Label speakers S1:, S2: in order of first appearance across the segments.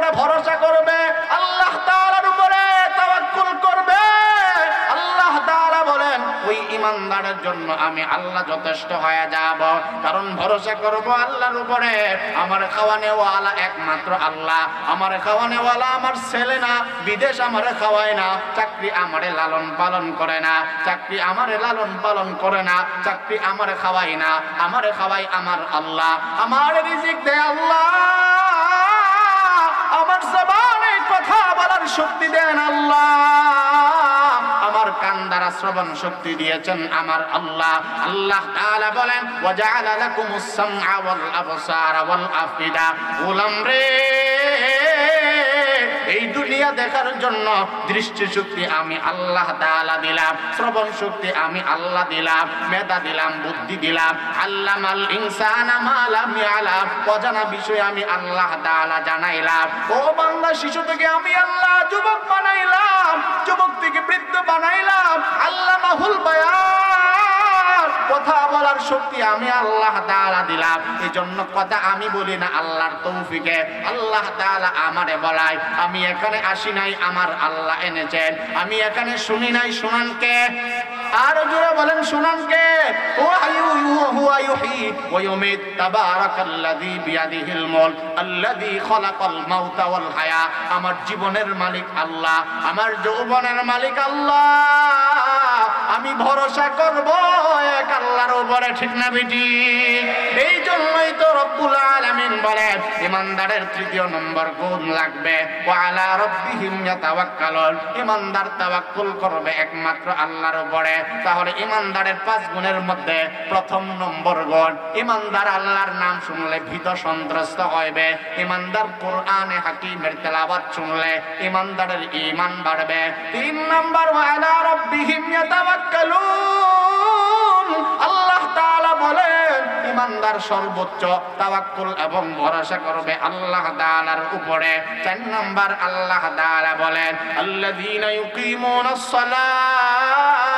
S1: উপরে ভরসা করবে, আল্লাহ তাআলার উপরে তাওয়াক্কুল করবে, আল্লাহ তাআলা বলেন ওই ঈমানদারের জন্য আমি আল্লাহ যথেষ্ট হয়ে যাব। কারণ ভরসা করব আল্লাহর উপরে। আমার খাওয়ানেওয়ালা একমাত্র আল্লাহ। আমার খাওয়ানেওয়ালা আমার ছেলে না, বিদেশ আমারে খাওয়ায় না, চাকরি আমারে লালন পালন করে না, চাকরি আমারে লালন পালন করে না, চাকরি আমারে খাওয়ায় না, আমারে খাওয়াই আমার আল্লাহ। আমার রিজিক দেয় আল্লাহ, আমার জবানে কথা বলার শক্তি দেন আল্লাহ, আমার কান দ্বারা শ্রবণ শক্তি দিয়েছেন আমার আল্লাহ। আল্লাহ তাআলা বলেন ওয়াজআলা লাকুমুস সামআ ওয়াল আবসারা ওয়াল আফিদা। গোলাম রে, এই দুনিয়া দেখার জন্য দৃষ্টি শক্তি আমি আল্লাহ তাআলা দিলাম, শ্রবণ শক্তি আমি আল্লাহ দিলাম, মেধা দিলাম, বুদ্ধি দিলাম। আল্লামাল ইনসানা মা লাম ইয়ালাম, অজানা বিষয় আমি আল্লাহ তাআলা জানাইলাম। ও বান্দা, শিশু থেকে আমি আল্লাহ যুবক বানাইলাম, যুবক থেকে বৃদ্ধ বানাইলাম। আল্লামাহুল বায়ান, কথা বলার শক্তি আমি আল্লাহ তাআলা দিলাম। এজন্য কথা আমি বলি না আল্লাহর তৌফিকে, আল্লাহ তাআলা আমারে বলায়। আমি এখানে আসি নাই, আমার আল্লাহ এনেছেন। আমি এখানে শুনি নাই, শুনান কে? আর জোরে বলেন শুনান কে? হুয়া ইউহয়ী ওয়া ইউমীত, তাবারাকাল্লাযী বিয়াদিহিল মুলক আল্লাযী খালাকাল মাউতা ওয়াল হায়া। আমার জীবনের মালিক আল্লাহ, আমার যৌবনের মালিক আল্লাহ। আমি ভরসা করব এক আল্লাহর উপরে, ঠিক না বেটি? এই জন্যই তো রব্বুল আলামিন বলেন ঈমানদারের তৃতীয় নম্বর গুণ লাগবে ওয়া আলা রাব্বিহিম ইয়াতাওয়াক্কালুন। ঈমানদার তাওয়াক্কুল করবে একমাত্র আল্লাহর উপরে। তাহলে ঈমানদারের 5 গুণের মধ্যে প্রথম নম্বর গুণ, ঈমানদার আল্লাহর নাম শুনলে ভীত সন্ত্রস্ত হইবে। ঈমানদার কোরআনে হাকিমের তেলাওয়াত শুনলে ঈমানদারের ঈমান বাড়বে। 3 নম্বর ওয়া আলা রাব্বিহিম ইয়াতাওয়াক্কালুন। আল্লাহ তাআলা বলেন ঈমানদার সর্বোচ্চ তাওয়াক্কুল এবং ভরসা করবে আল্লাহ তাআলার উপরে। 4 নম্বর আল্লাহ তাআলা বলেন আল্লাযীনা ইউকিমুনাস সালাহ।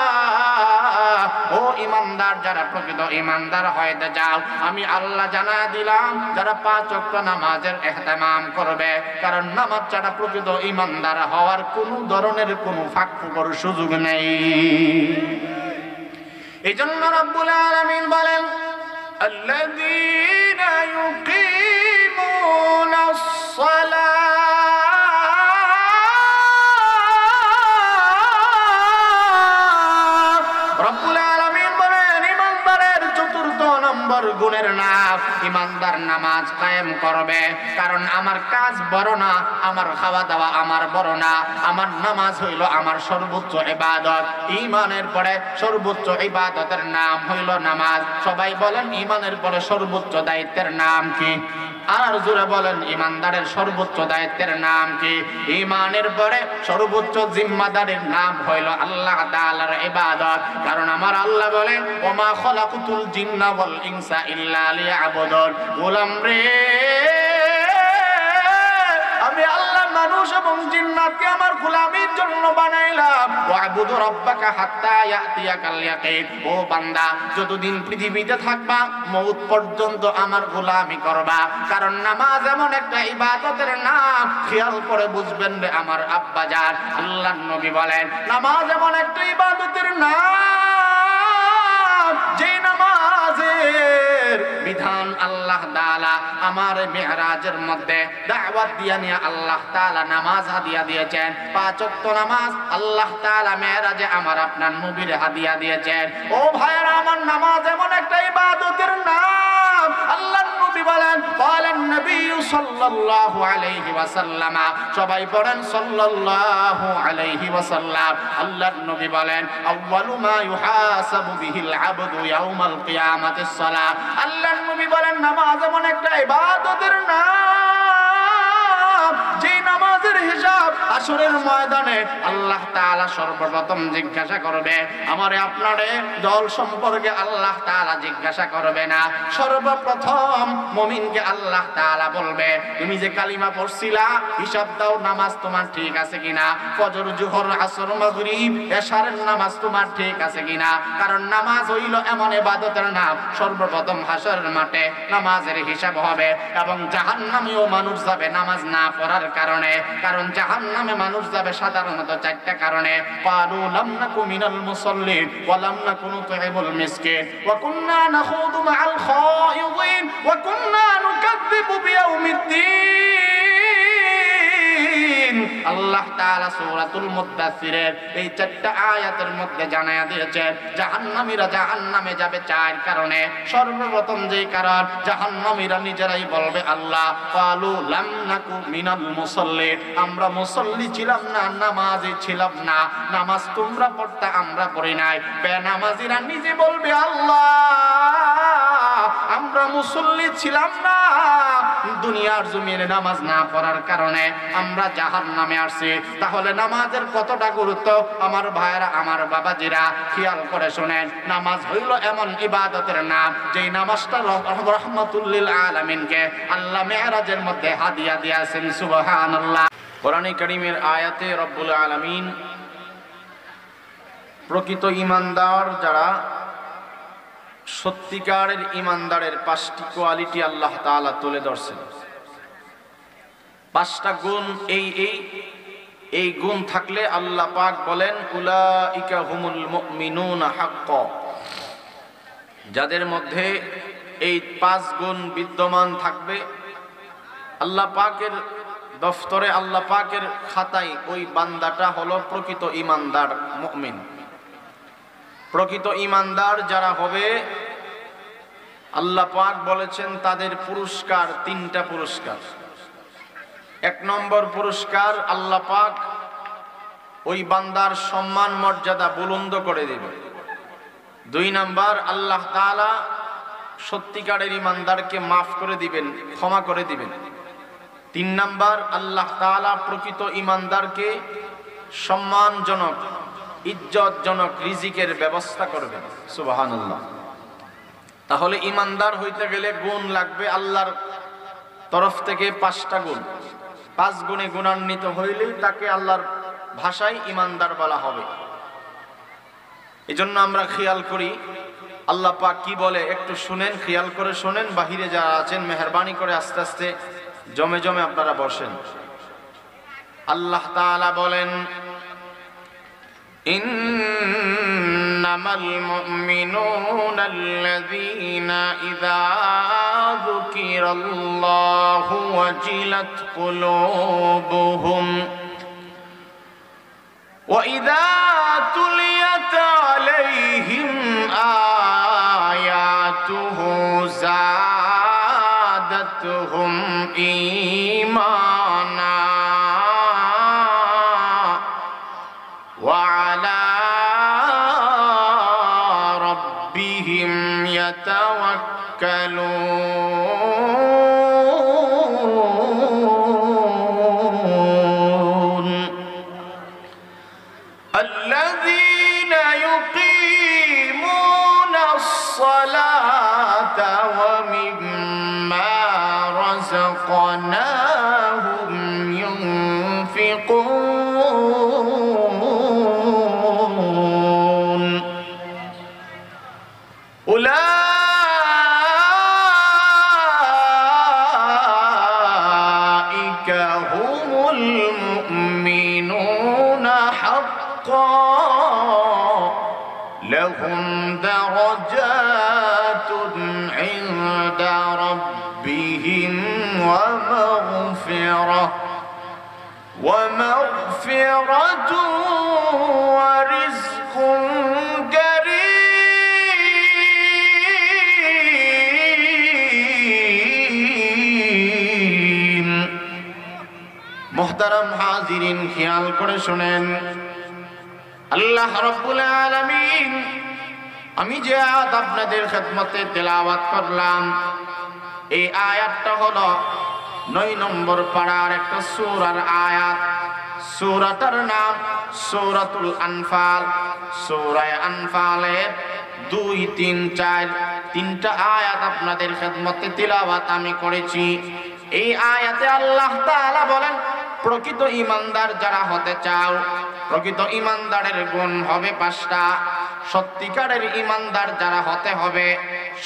S1: ও ঈমানদার, যারা প্রকৃত ঈমানদার হইতে যাও, আমি আল্লাহ জানা দিলাম যারা 5 ওয়াক্ত নামাজের ইহতিমাম করবে। কারণ নামাজ ছাড়া প্রকৃত ঈমানদার হওয়ার কোনো ধরনের কোনো ফাঁক ফোকর সুযোগ নেই। এজন্য রব্বুল আলামিন বলেন আল্লাযীনা ইউকিমুনাস সালাহ। রব্বুল আলামিন বলেন ঈমানদারের 4র্থ নম্বর গুণের নাম ঈমানদার নামাজ কায়েম করবে। কারণ আমার কাজ বড় না, আমার খাওয়া দাওয়া আমার বড় না, আমার নামাজ হইল আমার সর্বোচ্চ ইবাদত। ঈমানের পরে সর্বোচ্চ ইবাদতের নাম হইল নামাজ। সবাই বলেন ঈমানের পরে সর্বোচ্চ দায়িত্বের নাম কি? আর জোরে বলেন ঈমানদারের সর্বোচ্চ দায়িত্বের নাম কি? ঈমানের পরে সর্বোচ্চ জিম্মাদারির নাম হইল আল্লাহ তাআলার ইবাদত। কারণ আমার আল্লাহ বলেন ওমা খলাকুতুল জিন্না ওয়াল ইনসা ইল্লা লিয়াবুদুন। গোলাম রে, আমি আল্লাহ মানুষ এবং জিন্নাতকে আমার গোলামির জন্য বানাইলাম। ওয়াবুদু রাব্বাকা হাত্তা ইয়াতিয়াকাল ইয়াকিন। ও বান্দা, যতদিন পৃথিবীতে থাকবা মওত পর্যন্ত আমার গোলামি করবা। কারণ নামাজ এমন একটা ইবাদতের নাম, খেয়াল করে বুঝবেন রে আমার আব্বা জান। আল্লাহর নবী বলেন নামাজ এমন একটা ইবাদতের নাম, যে নামাজের বিধান আল্লাহ তাআলা আমার মিরাজের মধ্যে দাওয়াত দিয়া নিয়ে আল্লাহ তাআলা নামাজ হাদিয়া দিয়েছেন। 5 ওয়াক্ত নামাজ আল্লাহ তাআলা মিরাজে আমার আপনার নবীর হাদিয়া দিয়েছেন। ও ভাইরা আমার, নামাজ এমন একটা ইবাদতের নাম। আল্লাহর নবী বলেন বলেন নবী সাল্লাল্লাহু আলাইহি ওয়াসাল্লাম, সবাই পড়েন সাল্লাল্লাহু আলাইহি ওয়াসাল্লাম। আল্লাহর নবী বলেন আউয়ালু মা ইউহাসাবু বিহিল আবদু ইয়াউমাল কিয়ামাতিস সালাহ। আল্লাহর নবী বলেন নামাজ এমন একটা ইবাদতের নাম, যে নামাজের হিসাব হাসরের ময়দানে আল্লাহ তাআলা সর্বপ্রথম জিজ্ঞাসা করবে, আমারে আপনারে দল সম্পর্কে আল্লাহ তাআলা জিজ্ঞাসা করবে না। সর্বপ্রথম মুমিনকে আল্লাহ তাআলা বলবে, তুমি যে কালিমা পড়ছিলা, হিসাব দাও, নামাজ তোমার ঠিক আছে কিনা, ফজর জোহর আসর মাগরিব এশারের নামাজ তোমার ঠিক আছে কিনা। কারণ নামাজ হইল এমন ইবাদতের নাম, সর্বপ্রথম হাসরের মাঠে নামাজের হিসাব হবে। এবং জাহান্নামেও মানুষ যাবে নামাজ না পড়ার কারণে। কারণ জাহান্নামে মানুষ যাবে সাধারণত চারটা কারণে। ক্বালু লাম নাকু মিনাল মুসাল্লিন ওয়া লাম নাকু নুতঈমুল মিসকিন ওয়া কুননা নাখুদু মাআল খায়িদিন ওয়া কুননা নুকাযযিবু বিয়াউমিদ্দিন। আল্লাহ তাআলা সূরাতুল মুদ্দাসসিরের এই চারটা আয়াতের মধ্যে জানায়া দিয়েছেন জাহান্নামীরা জাহান্নামে যাবে চার কারণে। সর্বপ্রথম যেই কারণ, জাহান্নামীরা নিজেরাই বলবে আল্লাহ, ক্বালু লাম নাকু মিনাল মুসাল্লিন, আমরা মুসল্লি ছিলাম না, নামাজি ছিলাম না। নামাজ তোমরা পড়তা, আমরা পড়ি নাই। বেনামাজিরা নিজে বলবে আল্লাহ, আমরা মুসল্লি ছিলাম না, দুনিয়ার জমিনে নামাজ না পড়ার কারণে আমরা জাহান্নামে আসছি। তাহলে নামাজের কতটা গুরুত্ব আমার ভাইয়েরা, আমার বাবাজিরা খেয়াল করে শুনেন। নামাজ হইল এমন ইবাদতের নাম, যেই নামাজটা রাহমাতুল লিল আলামিনকে আল্লাহ মেরাজের মধ্যে হাদিয়া দিয়েছেন। সুবহানাল্লাহ। কোরআনে কারীমের আয়াতে রব্বুল আলামিন প্রকৃত ঈমানদার যারা, সত্যিকারের ঈমানদারের 5টি কোয়ালিটি আল্লাহ তাআলা তুলে ধরছেন। 5টা গুণ, এই গুণ থাকলে আল্লাহ পাক বলেন উলাইকা হুমুল মুমিনুনা হাক্কা। যাদের মধ্যে এই 5 গুণ বিদ্যমান থাকবে, আল্লাহ পাকের দফতরে, আল্লাহ পাকের খাতায় ওই বান্দাটা হলো প্রকৃত ঈমানদার মুমিন। প্রকৃত ঈমানদার যারা হবে, আল্লাহ পাক বলেছেন তাদের পুরস্কার 3টা পুরস্কার। 1 নম্বর পুরস্কার, আল্লাহ পাক ওই বান্দার সম্মান মর্যাদা বুলন্দ করে দেবে। 2 নম্বর, আল্লাহ তাআলা সত্যিকারের ঈমানদারকে মাফ করে দিবেন, ক্ষমা করে দিবেন। 3 নম্বর, আল্লাহ তাআলা প্রকৃত ঈমানদারকে সম্মানজনক, ইজ্জতজনক রিজিকের ব্যবস্থা করবেন। সুবহানাল্লাহ। তাহলে ঈমানদার হইতে গেলে গুণ লাগবে আল্লাহর তরফ থেকে 5টা গুণ। 5 গুণে গুণান্বিত হইলেই তাকে আল্লাহর ভাষায় ঈমানদার বলা হবে। এজন্য আমরা খেয়াল করি আল্লাহ পাক কি বলে, একটু শুনেন, খেয়াল করে শুনেন। বাহিরে যারা আছেন মেহেরবানি করে আস্তে আস্তে জমে জমে আপনারা বসেন। আল্লাহ তাআলা বলেন, ইন্নামাল মুমিনুনা আল্লাযীনা ইযা যুকিরাল্লাহু ওয়াজিলাত কুলুবুহুম ওয়া ইযা তুলিয়াত আলাইহিম আয়াতুহু যাদাতুহুম ঈমানা ওয়া আলা রাব্বিহিম ইয়াতাওয়াক্কালুন আল্লাযীনা ইউকিমুনাস সালাতা ওয়া মিম্মা রাযাকনাহুম ইউনফিকুন উলাইকা হুমুল মুমিনুনা হাক্কান লাহুম দারাজাতুন ইনদা রাব্বিহিম ওয়া মাগফিরাতুন ওয়া রিজকুন কারীম। মুহতারাম হাজিরিন, খেয়াল করে শুনেন। আল্লাহ রাব্বুল আলামিন, আমি যে আয়াত আপনাদের খেদমতে তেলাওয়াত করলাম, এই আয়াতটা হলো 9 নম্বর পারার একটা সূরার আয়াত। সূরাটার নাম সূরাতুল আনফাল। সূরা আনফালের 2, 3, 4 তিনটা আয়াত আপনাদের খেদমতে তিলাওয়াত আমি করেছি। এই আয়াতে আল্লাহ তাআলা বলেন, প্রকৃত ঈমানদার যারা হতে চাও, প্রকৃত ঈমানদারের গুণ হবে 5টা। সত্যিকারের ঈমানদার যারা হতে হবে,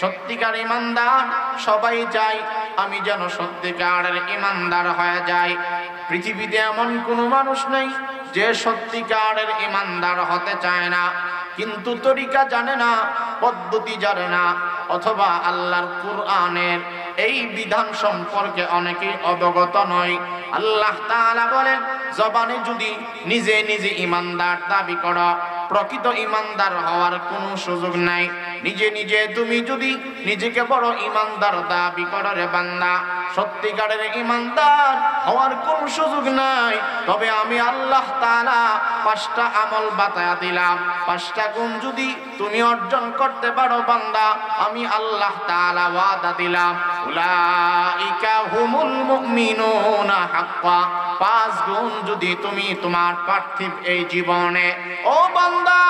S1: সত্যিকার ঈমানদার সবাই চাই আমি যেন সত্যিকারের ঈমানদার হয়ে যাই। পৃথিবীতে এমন কোনো মানুষ নেই যে সত্যিকারের ঈমানদার হতে চায় না, কিন্তু তরিকা জানে না, পদ্ধতি জানে না, অথবা আল্লাহর কুরআনের এই বিধান সম্পর্কে অনেকেই অবগত নয়। আল্লাহ তাআলা বলেন, জবানে যদি নিজে নিজে ঈমানদার দাবি করো, প্রকৃত ঈমানদার হওয়ার কোনো সুযোগ নাই। নিজে নিজে তুমি যদি নিজেকে বড় ঈমানদার দাবি করো রে বান্দা, সত্যিকারের ঈমানদার হওয়ার কোনো সুযোগ নাই। তবে আমি আল্লাহ তাআলা 5টা আমল বাতায়া দিলাম, 5টা গুণ যদি তুমি অর্জন করতে পারো বান্দা, আমি আল্লাহ তাআলা ওয়াদা দিলাম, উলাইকা হুমুল মুমিনুনা হাক্কা। 5 গুণ যদি তুমি তোমার পার্থিব এই জীবনে, ও বান্দা,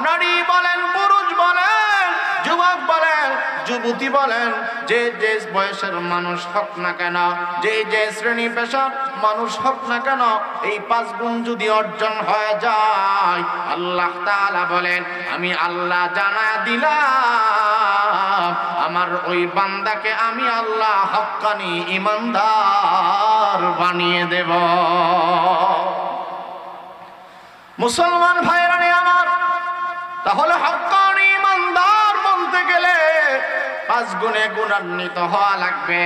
S1: নারী বলেন, পুরুষ বলেন, যুবক বলেন, যুবতী বলেন, যে যে বয়সের মানুষ হোক না কেন, যে যে শ্রেণী পেশার মানুষ হোক না কেন, এই 5 গুণ যদি অর্জন হয়ে যায়, আল্লাহ তাআলা বলেন, আমি আল্লাহ জানা দিলাম আমার ওই বান্দাকে আমি আল্লাহ হক্কানি ঈমানদার বানিয়ে দেব। মুসলমান ভাইরা আমার, তাহলে হক্কানি ঈমানদার বলতে গেলে 5 গুণে গুণান্বিত হওয়া লাগবে।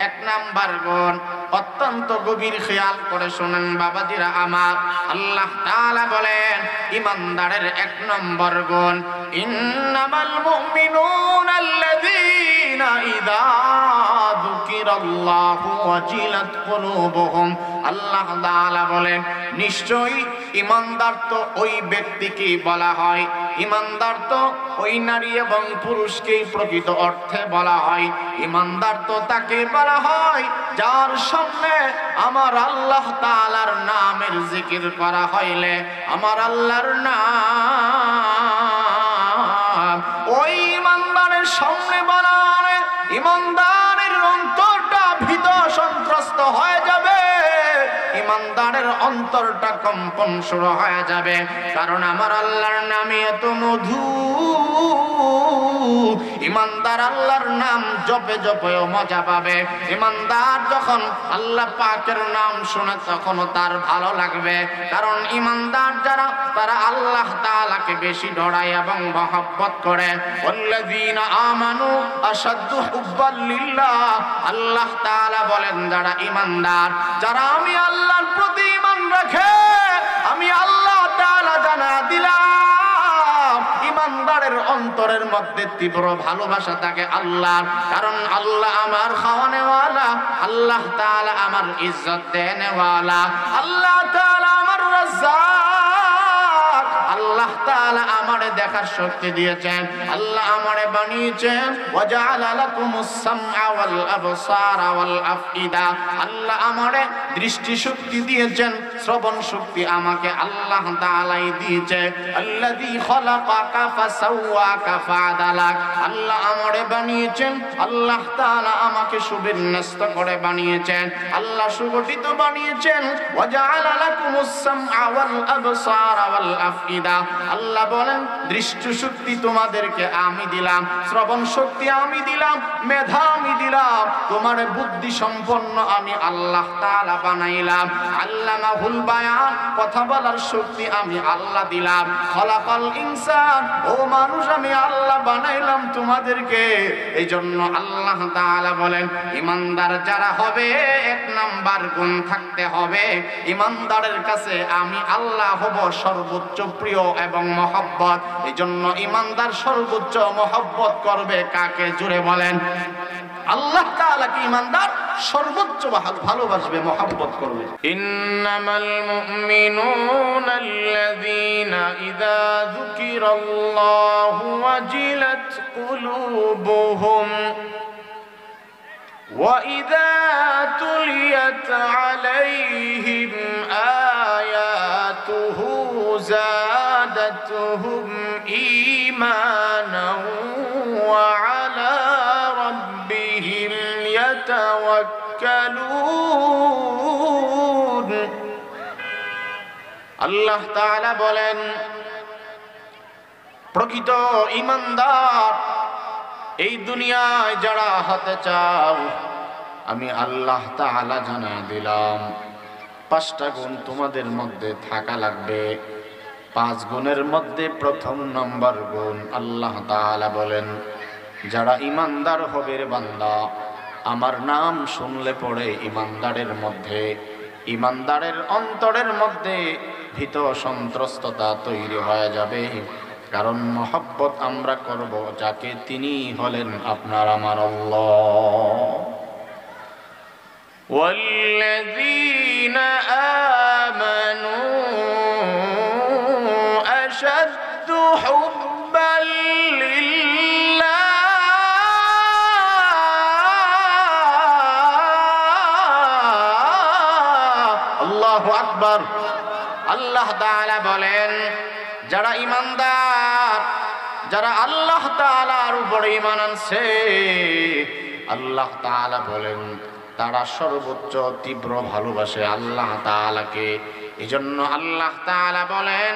S1: 1 নাম্বার গুণ, অত্যন্ত গভীর খেয়াল করে শুনেন বাবাজিরা আমার, আল্লাহ তাআলা বলেন ঈমানদারের 1 নম্বর গুণ, ইন্নামাল মুমিনুনা আল্লাযীনা ইযা যুকিরাল্লাহু ওয়াজিলাত কুলুবুহুম। আল্লাহ তাআলা বলেন, নিশ্চয়ই ঈমানদার তো ওই ব্যক্তিকে বলা হয়, ঈমানদার তো ওই নারী এবং পুরুষকেই প্রকৃত অর্থে বলা হয়। ঈমানদার তো তাকে বলা হয় যার সামনে আমার আল্লাহ তাআলার নামের জিকির করা হইলে আমার আল্লাহর নাম ওই ঈমানদারের সামনে বলা হয়, ঈমানদারের অন্তরটা ভীত সন্ত্রস্ত হয়ে যাবে, ঈমানদারের অন্তরটা কম্পন শুরু হয়ে যাবে, কারণ আমার আল্লাহর নামে এত মধু। ঈমানদার আল্লাহর নাম জপে জপেও মজা পাবে। ঈমানদার যখন আল্লাহ পাকের নাম শুনে তখনও তার ভালো লাগবে, কারণ ঈমানদার যারা তারা আল্লাহ তাআলাকে বেশি ডরায় এবং মহব্বত করে। ওয়াল্লাযীনা আমানু আশাদ্দু হুব্বাল লিল্লাহ। আল্লাহ তাআলা বলেন, যারা ঈমানদার, যারা আমি আল্লাহর প্রতি ঈমান রাখে, আমি আল্লাহ তাআলা জানা দিলাম ঈমানদারের অন্তরের মধ্যে তীব্র ভালোবাসা থাকে আল্লাহর, কারণ আল্লাহ আমার খাওয়ানেওয়ালা, আল্লাহ তাআলা আমার ইজ্জত দেনেওয়ালা, আল্লাহ তাআলা আমার রাজ্জাক, আল্লাহ তাআলা আমারে দেখার শক্তি দিয়েছেন, আল্লাহ আমারে বানিয়েছেন। ওয়াজআলা লাকুমুস সামআ ওয়াল আবসারা ওয়াল আফইদা। আল্লাহ আমারে দৃষ্টি শক্তি দিয়েছেন, শ্রবণ শক্তি আমাকে আল্লাহ তাআলাই দিয়েছে। আল্লাযী খালাকাকা ফাসাওয়াকা ফাআদালাক। আল্লাহ আমারে বানিয়েছেন, আল্লাহ তাআলা আমাকে সুবিন্যস্ত করে বানিয়েছেন, আল্লাহ সুগঠিত বানিয়েছেন। ওয়াজআলা লাকুমুস সামআ ওয়াল আবসারা ওয়াল আফইদা। আল্লাহ বলেন, দৃষ্টি শক্তি তোমাদেরকে আমি দিলাম, শ্রবণ শক্তি আমি দিলাম, মেধা আমি দিলাম, তোমার বুদ্ধি সম্পন্ন আমি আল্লাহ তাআলা বানাইলাম। আল্লামাহুল বায়ান, কথা বলার শক্তি আমি আল্লাহ দিলাম। খলাকাল ইনসান, ও মানুষ আমি আল্লাহ বানাইলাম তোমাদেরকে। এই জন্য আল্লাহ তাআলা বলেন, ঈমানদার যারা হবে 1 নাম্বার গুণ থাকতে হবে, ঈমানদারের কাছে আমি আল্লাহ হব সর্বোচ্চ প্রিয় এবং মহব্বত। এই জন্য ঈমানদার সর্বোচ্চ মহব্বত করবে কাকে? জুড়ে বলেন। আল্লাহ তাআলা কি ঈমানদার সর্বোচ্চ ভালোবাসবে, মহব্বত করবে। ইন্নামাল মুমিনুনা আল্লাযীনা ইযা যুকিরাল্লাহু ওয়াজিলাত কুলুবুহুম ওয়া ইযা তুলিয়াত আলাইহিম زادتهم إيمانا وعلى ربهم يتوكلون আল্লাহ তাআলা বলেন প্রকৃত ঈমানদার এই দুনিয়ায় যারা হতে চাও আমি আল্লাহ তাআলা জানাই দিলাম 5টা গুণ তোমাদের মধ্যে থাকা লাগবে। 5 গুণের মধ্যে প্রথম নম্বর গুণ আল্লাহ তাআলা বলেন যারা ঈমানদার হবে রে বান্দা আমার নাম শুনলে পড়ে ঈমানদারের মধ্যে ঈমানদারের অন্তরের মধ্যে ভীত সন্ত্রস্ততা তৈরি হয়ে যাবে। কারণ মহব্বত আমরা করব যাকে তিনি হলেন আপনার আমার আল্লাহ। والذين آمنوا أشد حبا لله الله أكبر আল্লাহ তাআলা বলেন যারা ঈমানদার যারা আল্লাহ তাআলার উপরে ঈমান আনছে আল্লাহ তাআলা বলেন তারা সর্বোচ্চ তীব্র ভালোবাসে আল্লাহ তাআলাকে। এজন্য আল্লাহ তাআলা বলেন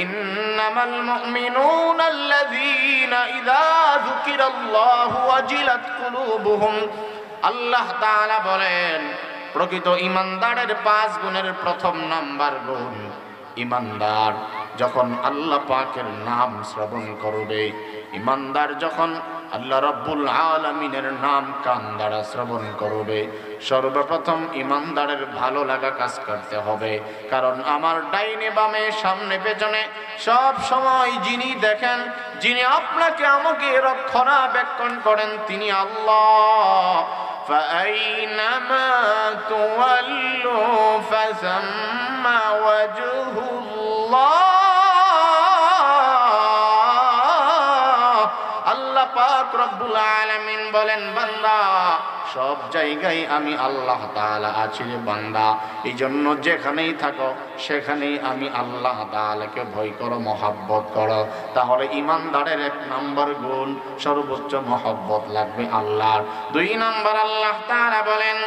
S1: ইন্নামাল মুমিনুনা আল্লাযীনা ইযা যুকিরাল্লাহু ওয়াজিলাত কুলুবুহুম আল্লাহ তাআলা বলেন প্রকৃত ঈমানদারের 5 গুণের প্রথম নাম্বার গুণ ঈমানদার যখন আল্লাহ পাকের নাম শ্রবণ করবে ঈমানদার যখন আল্লাহ রাব্বুল আলামিনের নাম কান দ্বারা শ্রবণ করবে সর্বপ্রথম ঈমানদারের ভালো লাগা কাজ করতে হবে। কারণ আমার ডাইনে বামে সামনে পেছনে সব সময় যিনি দেখেন যিনি আপনাকে আমাকে রক্ষণাবেক্ষণ করেন তিনি আল্লাহ। فأينما تولوا فثم وجه الله আল্লাহ পাক রব্বুল আলামিন বলেন বান্দা সব জায়গায় আমি আল্লাহ তাআলা আছি রে বান্দা। এই জন্য যেখানেই থাকো সেখানেই আমি আল্লাহ তাআলাকে ভয় করো মহব্বত করো। তাহলে ঈমানদারের 1 নম্বর গুণ সর্বোচ্চ মহব্বত লাগবে আল্লাহর। 2 নম্বর আল্লাহ তাআলা বলেন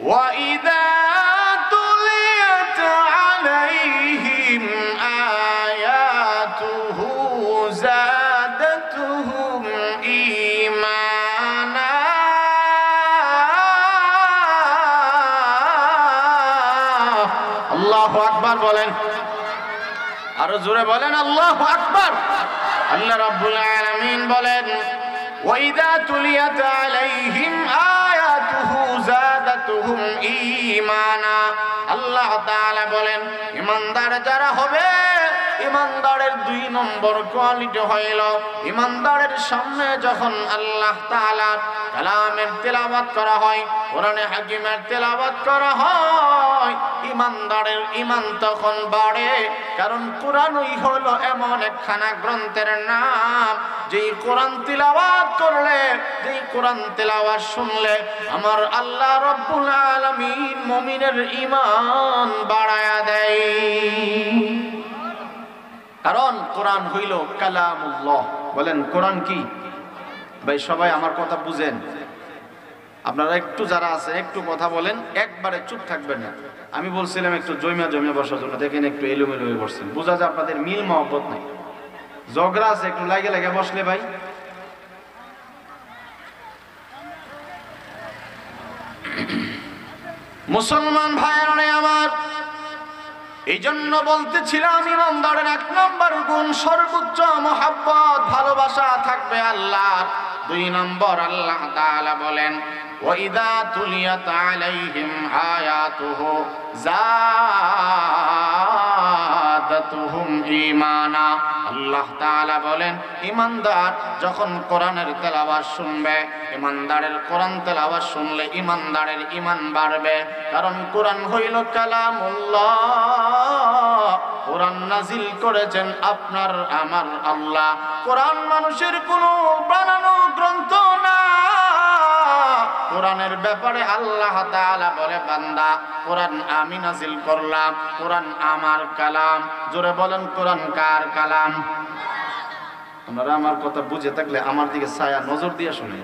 S1: ওয়াইদা তুলিয়াত আলাইহিম আয়াতুহু যাদাতুহুম ঈমানা আল্লাহু আকবার বলেন আরো জোরে বলেন আল্লাহু আকবার। আল্লাহ রাব্বুল আলামিন বলেন ওয়াইদা তুলিয়াত আলাইহিম আয়াতুহু যাদাতুহুম ঈমানা আল্লাহ তাআলা বলেন ঈমানদার যারা হবে ঈমানদারের 2 নম্বর কোয়ালিটি হইল ঈমানদারের সামনে যখন আল্লাহ তাআলার কালামের তেলাওয়াত করা হয় কোরআনে হাকিমের তেলাওয়াত করা হয় ঈমানদারের ঈমান তখন বাড়ে। কারণ কোরআনই হলো এমন একখানা গ্রন্থের নাম যেই কোরআন তিলাওয়াত করলে যেই কোরআন তেলাওয়াত শুনলে আমার আল্লাহ রাব্বুল আলামিন মুমিনের ঈমান বাড়ায়া দেয়। কারণ কোরআন হইল কালামুল্লাহ। বলেন কোরআন কি? ভাই সবাই আমার কথা বুঝেন। আপনারা একটু যারা আছেন একটু কথা বলেন, একবারে চুপ থাকবেন না। আমি বলছিলাম একটু জমিয়া বসার জন্য, দেখেন একটু এলোমেলো হয়ে বসছেন, বোঝা যায় আপনাদের মিল মহব্বত নাই, ঝগড়া আছে। একটু লাগে বসলে ভাই। মুসলমান ভাইয়েরা আমার, এই জন্য বলতেছিলাম ঈমানদারের 1 নম্বর গুণ সর্বোচ্চ মহব্বত ভালোবাসা থাকবে আল্লাহ। 2 নম্বর আল্লাহ তাআলা বলেন ওয়াইদা তুলিয়াত আলাইহিম আয়াতুহু যাদাতুহুম ঈমানা আল্লাহ তাআলা বলেন ঈমানদার যখন কোরআনের তেলাওয়াত শুনবে, ঈমানদারের কোরআন তেলাওয়াত শুনলে ঈমানদারের ঈমান বাড়বে। কারণ কোরআন হইল কালামুল্লাহ, কোরআন নাজিল করেছেন আপনার আমার আল্লাহ। কোরআন মানুষের কোনো বানানো গ্রন্থ না, কোরআনের ব্যাপারে আল্লাহ তাআলা বলে বান্দা কোরআন আমি নাজিল করলাম, কোরআন আমার কালাম। জোরে বলেন কোরআন কার কালাম? আপনারা আমার কথা বুঝে থাকলে আমার দিকে ছায়া নজর দিয়ে শুনে।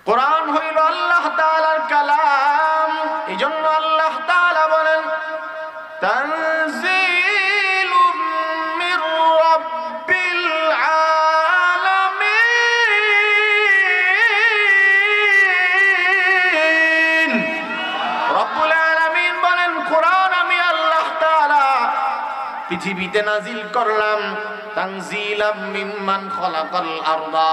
S1: কোরআন হইল আল্লাহ তাআলার কালাম। এইজন্য আল্লাহ তাআলা বলেন তানজিলুম মির রাব্বিল আলামিন। রব্বুল আলামিন বলেন কোরআন আমি আল্লাহ তাআলা পৃথিবীতে নাজিল করলাম। তানজিলাম মিম্মান খালাকাল আরদা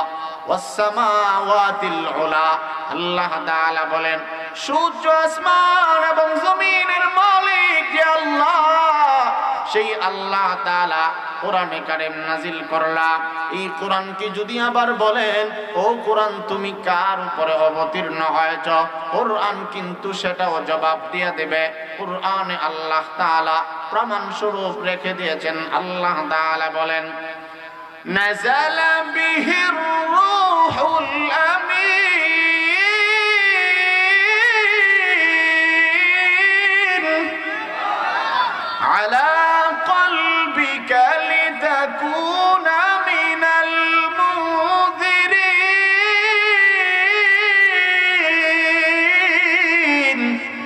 S1: ওয়াস সামাওয়াতিল উলা। আল্লাহ তাআলা বলেন সূর্য আসমান এবং জমিনের মালিক যে আল্লাহ, সেই আল্লাহ তাআলা কোরআনে কারীম নাজিল করলাম। এই কোরআনকে যদি আবার বলেন ও কোরআন তুমি কার উপরে অবতীর্ণ হয়েছ, কোরআন কিন্তু সেটাও জবাব দিয়ে দেবে। কোরআনে আল্লাহ তাআলা প্রমাণ স্বরূপ রেখে দিয়েছেন। আল্লাহ তাআলা বলেন নাযালা বিহির রূহুল আমিন আলা কলবিকা লিতাকুনা মিনাল মুনযিরিন।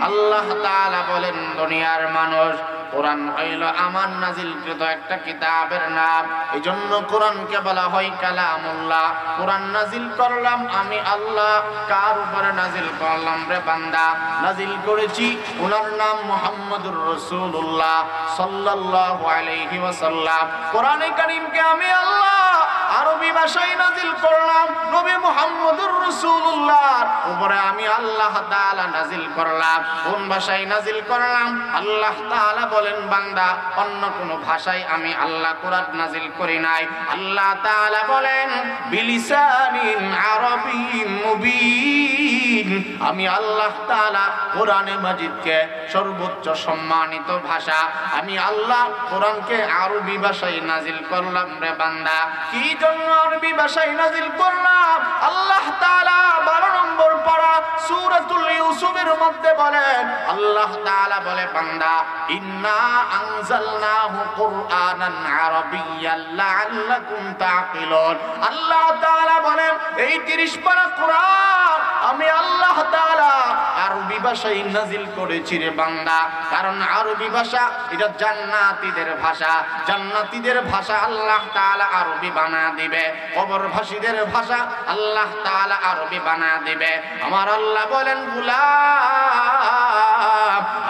S1: আল্লাহ তাআলা বলেন দুনিয়ার মানুষ, কোরআন হইল আমার নাজিলকৃত একটা কিতাবের নাম। এইজন্য কোরআনকে বলা হয় কালামুল্লাহ। কোরআন নাজিল করলাম আমি আল্লাহ। কার উপরে নাজিল করলাম রে বান্দা? নাজিল করেছি ওনার নাম মুহাম্মদুর রাসূলুল্লাহ সাল্লাল্লাহু আলাইহি ওয়াসাল্লাম। কোরআনে কারীমকে আমি আল্লাহ আরবি ভাষায় নাজিল করলাম। নবী মুহাম্মদুর রাসূলুল্লাহর উপরে আমি আল্লাহ তাআলা নাজিল করলাম। কোন ভাষায় নাজিল করলাম? আল্লাহ তাআলা বলেন বান্দা অন্য কোন ভাষায় আমি আল্লাহ কোরআন নাজিল করি নাই। আল্লাহ তাআলা বলেন বিলিসানিন আরাবিয়্যিন মুবিন। আমি আল্লাহ তাআলা কোরআনে মাজিদকে সর্বোচ্চ সম্মানিত ভাষা, আমি আল্লাহ কোরআনকে আরবি ভাষায় নাজিল করলাম রে বান্দা। কি জন্য আরবি ভাষায় নাজিল করলাম? আল্লাহ তাআলা 12 নম্বর পারা সূরাতুল ইউসুফের মধ্যে বলেন, আল্লাহ তাআলা বলে বান্দা ইন্না আনজালনাহু কুরআনান আরাবিয়্যান লাআল্লাকুম তাকিলুন। আল্লাহ তাআলা বলেন এই 30 পারা কোরআন আমি আল্লাহ তাআলা আরবি ভাষায় নাজিল করেছি রে বান্দা। কারণ আরবি ভাষা এটা জান্নাতীদের ভাষা। জান্নাতীদের ভাষা আল্লাহ তাআলা আরবি বানা দিবে, কবরবাসীদের ভাষা আল্লাহ তাআলা আরবি বানা দিবে। আমার আল্লাহ বলেন গোলাম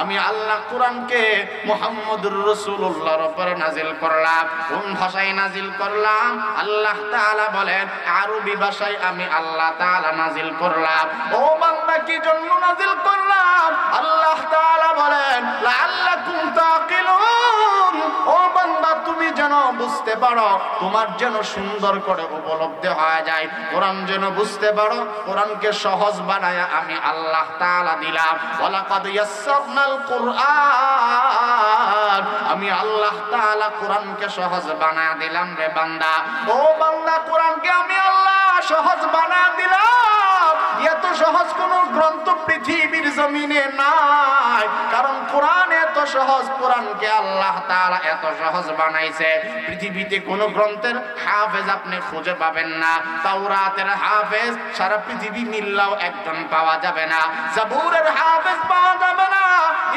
S1: আমি আল্লাহ কোরআনকে মুহাম্মদুর রাসূলুল্লাহর উপরে নাজিল করলাম। কোন ভাষায় নাজিল করলাম? আল্লাহ তাআলা বলেন আরবি ভাষায় আমি আল্লাহ তাআলা নাজিল করলাম। ও বান্দা কি জন্য নাজিল করলাম? আল্লাহ তাআলা বলেন লাআল্লাকুম তাকিলুন। ও বান্দা তুমি যেন বুঝতে পারো, তোমার যেন সুন্দর করে উপলব্ধি হয়ে যায়, কোরআন যেন বুঝতে পারো। কোরআনকে সহজ বানায়া আমি আল্লাহ তাআলা দিলাম। ওয়ালাকাদ ইয়াসসারনাল কুরআন। আমি আল্লাহ তাআলা কোরআনকে সহজ বানায়া দিলাম রে বান্দা। ও বান্দা কোরআনকে আমি আল্লাহ সহজ বানায়া দিলাম। এত সহজ কোন গ্রন্থ পৃথিবীর জমিনে নাই। কারণ কোরআন এত সহজ, কোরআনকে আল্লাহ তাআলা এত সহজ বানাইছে। পৃথিবীতে কোন গ্রন্থের হাফেজ আপনি খুঁজে পাবেন না। তাওরাতের হাফেজ সারা পৃথিবী মিললেও একজন পাওয়া যাবে না। জাবুরের হাফেজ পাওয়া যাবে না।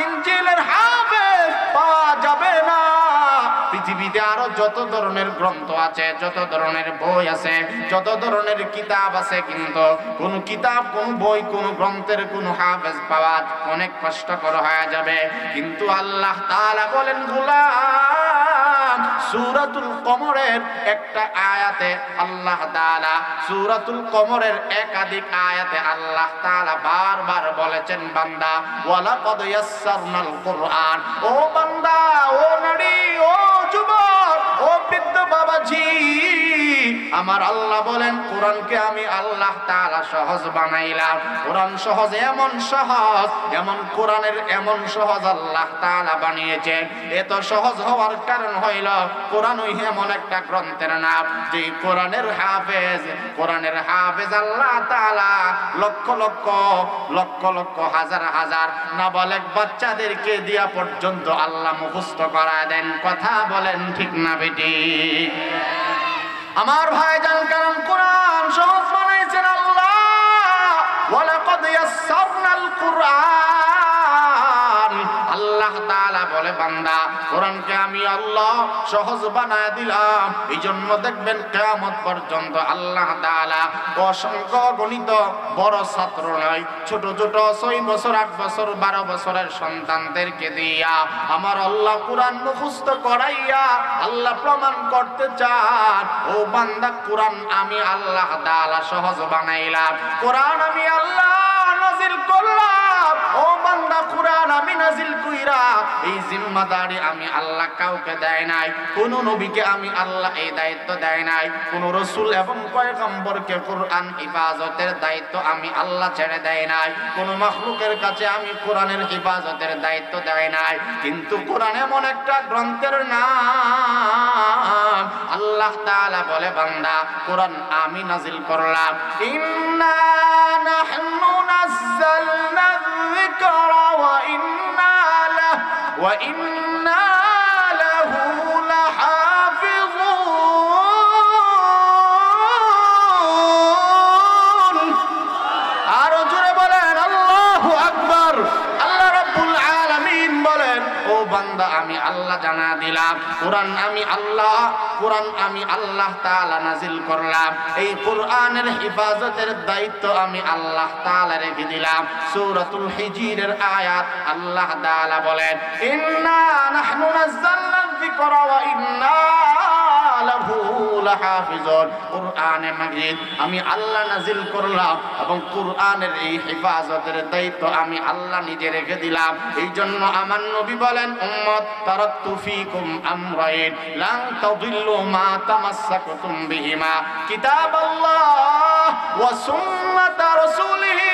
S1: ইনজিলের হাফেজ পাওয়া যাবে না। পৃথিবীতে আরো যত ধরনের গ্রন্থ আছে, যত ধরনের বই আছে, যত ধরনের কিতাব আছে, কিন্তু কোন কিতাব, কোন বই, কোন গ্রন্থের কোন হাফেজ পাওয়া অনেক কষ্টকর হয়ে যাবে। কিন্তু আল্লাহ তাআলা বলেন গোলাম সূরাতুল কমরের একটা আয়াতে আল্লাহ তাআলা, সূরাতুল কমরের একাধিক আয়াতে আল্লাহ তাআলা বারবার বলেছেন বান্দা ওয়ালাকাদ ইয়াসসারনাল কুরআন। ও বান্দা, ও নারী, ও যুবক, ও বৃদ্ধ বাবাজি, আমার আল্লাহ বলেন কোরআনকে আমি আল্লাহ তাআলা সহজ বানাইলাম। কোরআন সহজ, এমন সহজ, এমন কোরআনের এমন সহজ আল্লাহ তাআলা বানিয়েছেন। এত সহজ হওয়ার কারণ হইল কোরআনই এমন একটা গ্রন্থের নাম যে কোরআনের হাফেজ আল্লাহ তাআলা লক্ষ লক্ষ লক্ষ লক্ষ হাজার হাজার নাবালেগ বাচ্চাদেরকে দিয়া পর্যন্ত আল্লাহ মুখস্থ করায় দেন। কথা বলেন ঠিক না বেটি? আমার ভাইজান, কারণ কোরআন সহজ বানাইছেন আল্লাহ। ওয়ালাকাদ ইয়াসসারনাল কুরআন, আল্লাহ তাআলা বলে বান্দা কোরআনকে আমি আল্লাহ সহজ বানায় দিলাম। এই জন্য দেখবেন কিয়ামত পর্যন্ত আল্লাহ তাআলা অসংখ্য গণিত বড় ছাত্র নয়, ছোট ছোট 6 বছর 8 বছর 12 বছরের সন্তানদেরকে দিয়া আমার আল্লাহ কোরআন মুখস্থ করাইয়া আল্লাহ প্রমাণ করতে চান, ও বান্দা কোরআন আমি আল্লাহ তাআলা সহজ বানাইলাম, কোরআন আমি আল্লাহ নাজিল করলাম। ও বান্দা কোরআন আমি নাজিল কইরা এই জিম্মাদারি আমি আল্লাহ কাউকে দেয় নাই, কোন নবীকে আমি আল্লাহ এই দায়িত্ব দেয় নাই, কোন রাসূল এবং পয়গম্বরকে কোরআন হিফাজতের দায়িত্ব আমি আল্লাহ ছেড়ে দেয় নাই, কোন মাখলুকের কাছে আমি কোরআনের হিফাজতের দায়িত্ব দেয় নাই। কিন্তু কোরআন এমন একটা গ্রন্থের নাম আল্লাহ তাআলা বলে বান্দা কোরআন আমি নাজিল করলাম। ইন্না নাহনু নাযালনা যিকরা ওয়া ইন্না লাহু লাহাফিজুন। আরো জোরে বলেন আল্লাহু আকবার। আল্লাহ রাব্বুল আলামিন বলেন, ও বান্দা আমি আল্লাহ জানা দিলাম কোরআন আমি আল্লাহ তাআলা নাজিল করলাম। এই কোরআনের হিফাজতের দায়িত্ব আমি আল্লাহ তাআলা রেখে দিলাম। সূরাতুল হিজরের আয়াত আল্লাহ তাআলা বলেন, ইন্না নাহনু নাযালনা যিকরা ওয়া ইন্না লাহু লাহাফিজুন। কোরআনে মাজিদ আমি আল্লাহ নাজিল করলাম এবং কোরআনের এই হিফাজতের দায়িত্ব আমি আল্লাহ নিজে রেখে দিলাম। এই জন্য আমার নবী বলেন, উম্মত তারাকতু ফীকুম আমরাইন লান তাদিল্লু মা তামাসসাকতুম বিহিমা কিতাবাল্লাহ ওয়া সুন্নাত রাসূলিহি।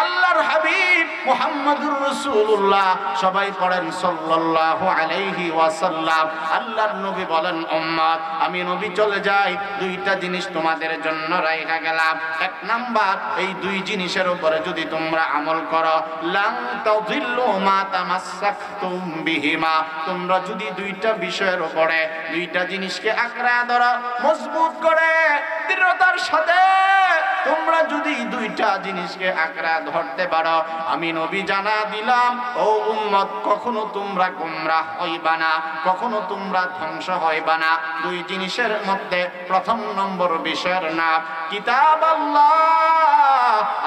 S1: আল্লাহর হাবিব মুহাম্মদুর রাসূলুল্লাহ, সবাই পড়েন সাল্লাল্লাহু আলাইহি ওয়াসাল্লাম। আল্লাহর নবী বলেন, উম্মত আমি নবী চলে যাই, দুইটা জিনিস তোমাদের জন্য রাইখা গেলাম। এক নাম্বার, এই দুই জিনিসের উপরে যদি তোমরা আমল করো, লান তাযিল্লু মা তামাসসাকতুম বিহিমা, তোমরা যদি দুইটা বিষয়ের উপরে দুইটা জিনিসকে আঁকড়া ধরো, মজবুত করে দৃঢ়তার সাথে তোমরা যদি দুইটা জিনিসকে আঁকড়া ধরতে পারো, আমি নবী জানা দিলাম, ও উম্মত কখনো তোমরা গোমরাহ হইবা না, কখনো তোমরা ধ্বংস হইবা না। দুই জিনিসের মধ্যে প্রথম নম্বর বিষয়ের নাম কিতাব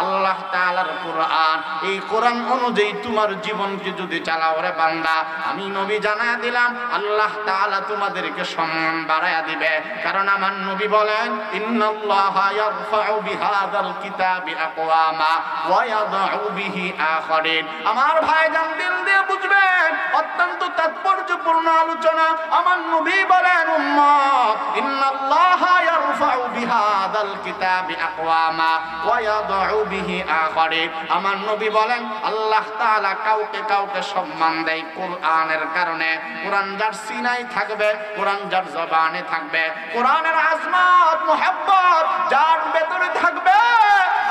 S1: আল্লাহ তাআলার কোরআন। এই কোরআন অনুযায়ী তোমার জীবনকে যদি চালাও রে বান্দা, আমি নবী জানা দিলাম আল্লাহ তাআলা তোমাদেরকে সম্মান বাড়ায়া দিবে। কারণ আমার নবী বলেন, ইন্নাল্লাহা ইয়ারফাউ বিহাযাল কিতাবি আকওয়ামা ওয়া ইয়াদউ বিহি আখারিন। আমার ভাইজান দিল দিয়ে বুঝবেন, অত্যন্ত তাৎপর্যপূর্ণ আলোচনা। আমার নবী বলেন, উম্মত ইন্নাল্লাহা ইয়ারফাউ বিহাযাল কিতাবি আকওয়ামা ওয়া ইয়াদউ বিহি আখারিন। আমার নবী বলেন, আল্লাহ তাআলা কাউকে কাউকে সম্মান দেয় কোরআনের কারণে। কোরআন যার সিনায় থাকবে, কোরআন যার জবানে থাকবে, কোরআনের আজমত মুহাব্বত যার ভেতরে থাকবে,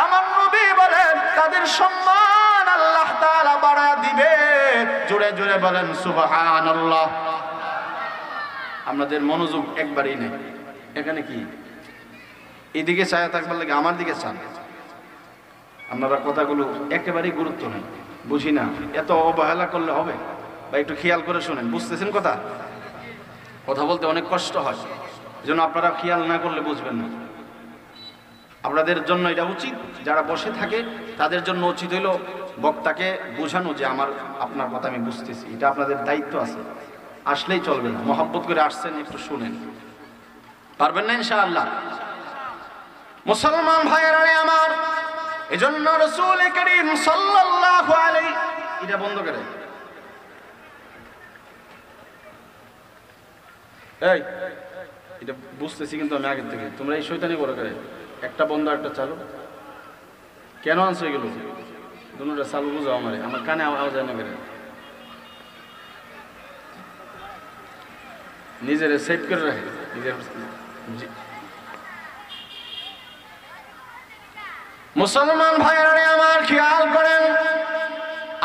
S1: আমার নবী বলেন তাদের সম্মান আল্লাহ তাআলা বাড়ায় দিবে। জোরে জোরে বলেন সুবহানাল্লাহ। আমাদের মনোযোগ একবারই নেই। এখানে কি এদিকে চায়া থাকবার লাগে, আমার দিকে চান। আপনারা কথাগুলো একেবারেই গুরুত্ব নেই, বুঝি না, এত অবহেলা করলে হবে? বা একটু খেয়াল করে শোনেন, বুঝতেছেন কথা? কথা বলতে অনেক কষ্ট হয়, এজন্য আপনারা খেয়াল না করলে বুঝবেন না। আপনাদের জন্য এটা উচিত, যারা বসে থাকে তাদের জন্য উচিত হইল বক্তাকে বোঝানো যে আপনার কথা আমি বুঝতেছি। এটা আপনাদের দায়িত্ব আছে, আসলেই চলবে না। মহব্বত করে আসছেন, একটু শুনেন, পারবেন না ইনশাআল্লাহ? মুসলমান ভাইয়েরা আমার, এজন্য রাসূল করিম সাল্লাল্লাহু আলাইহি, এটা বন্ধ করে, এই
S2: এটা বুঝতেছি, কিন্তু আমি আগের থেকে তোমরা এই শয়তানি করে করে একটা বন্ধ একটা চালু কেন আনছো এগুলো? দুটোটা চালু বুঝাও আমার কানে আওয়াজ হয় না করে। নিজের সেভ করে রাখে নিজের।
S1: মুসলমান ভাইরা আমার খেয়াল করেন,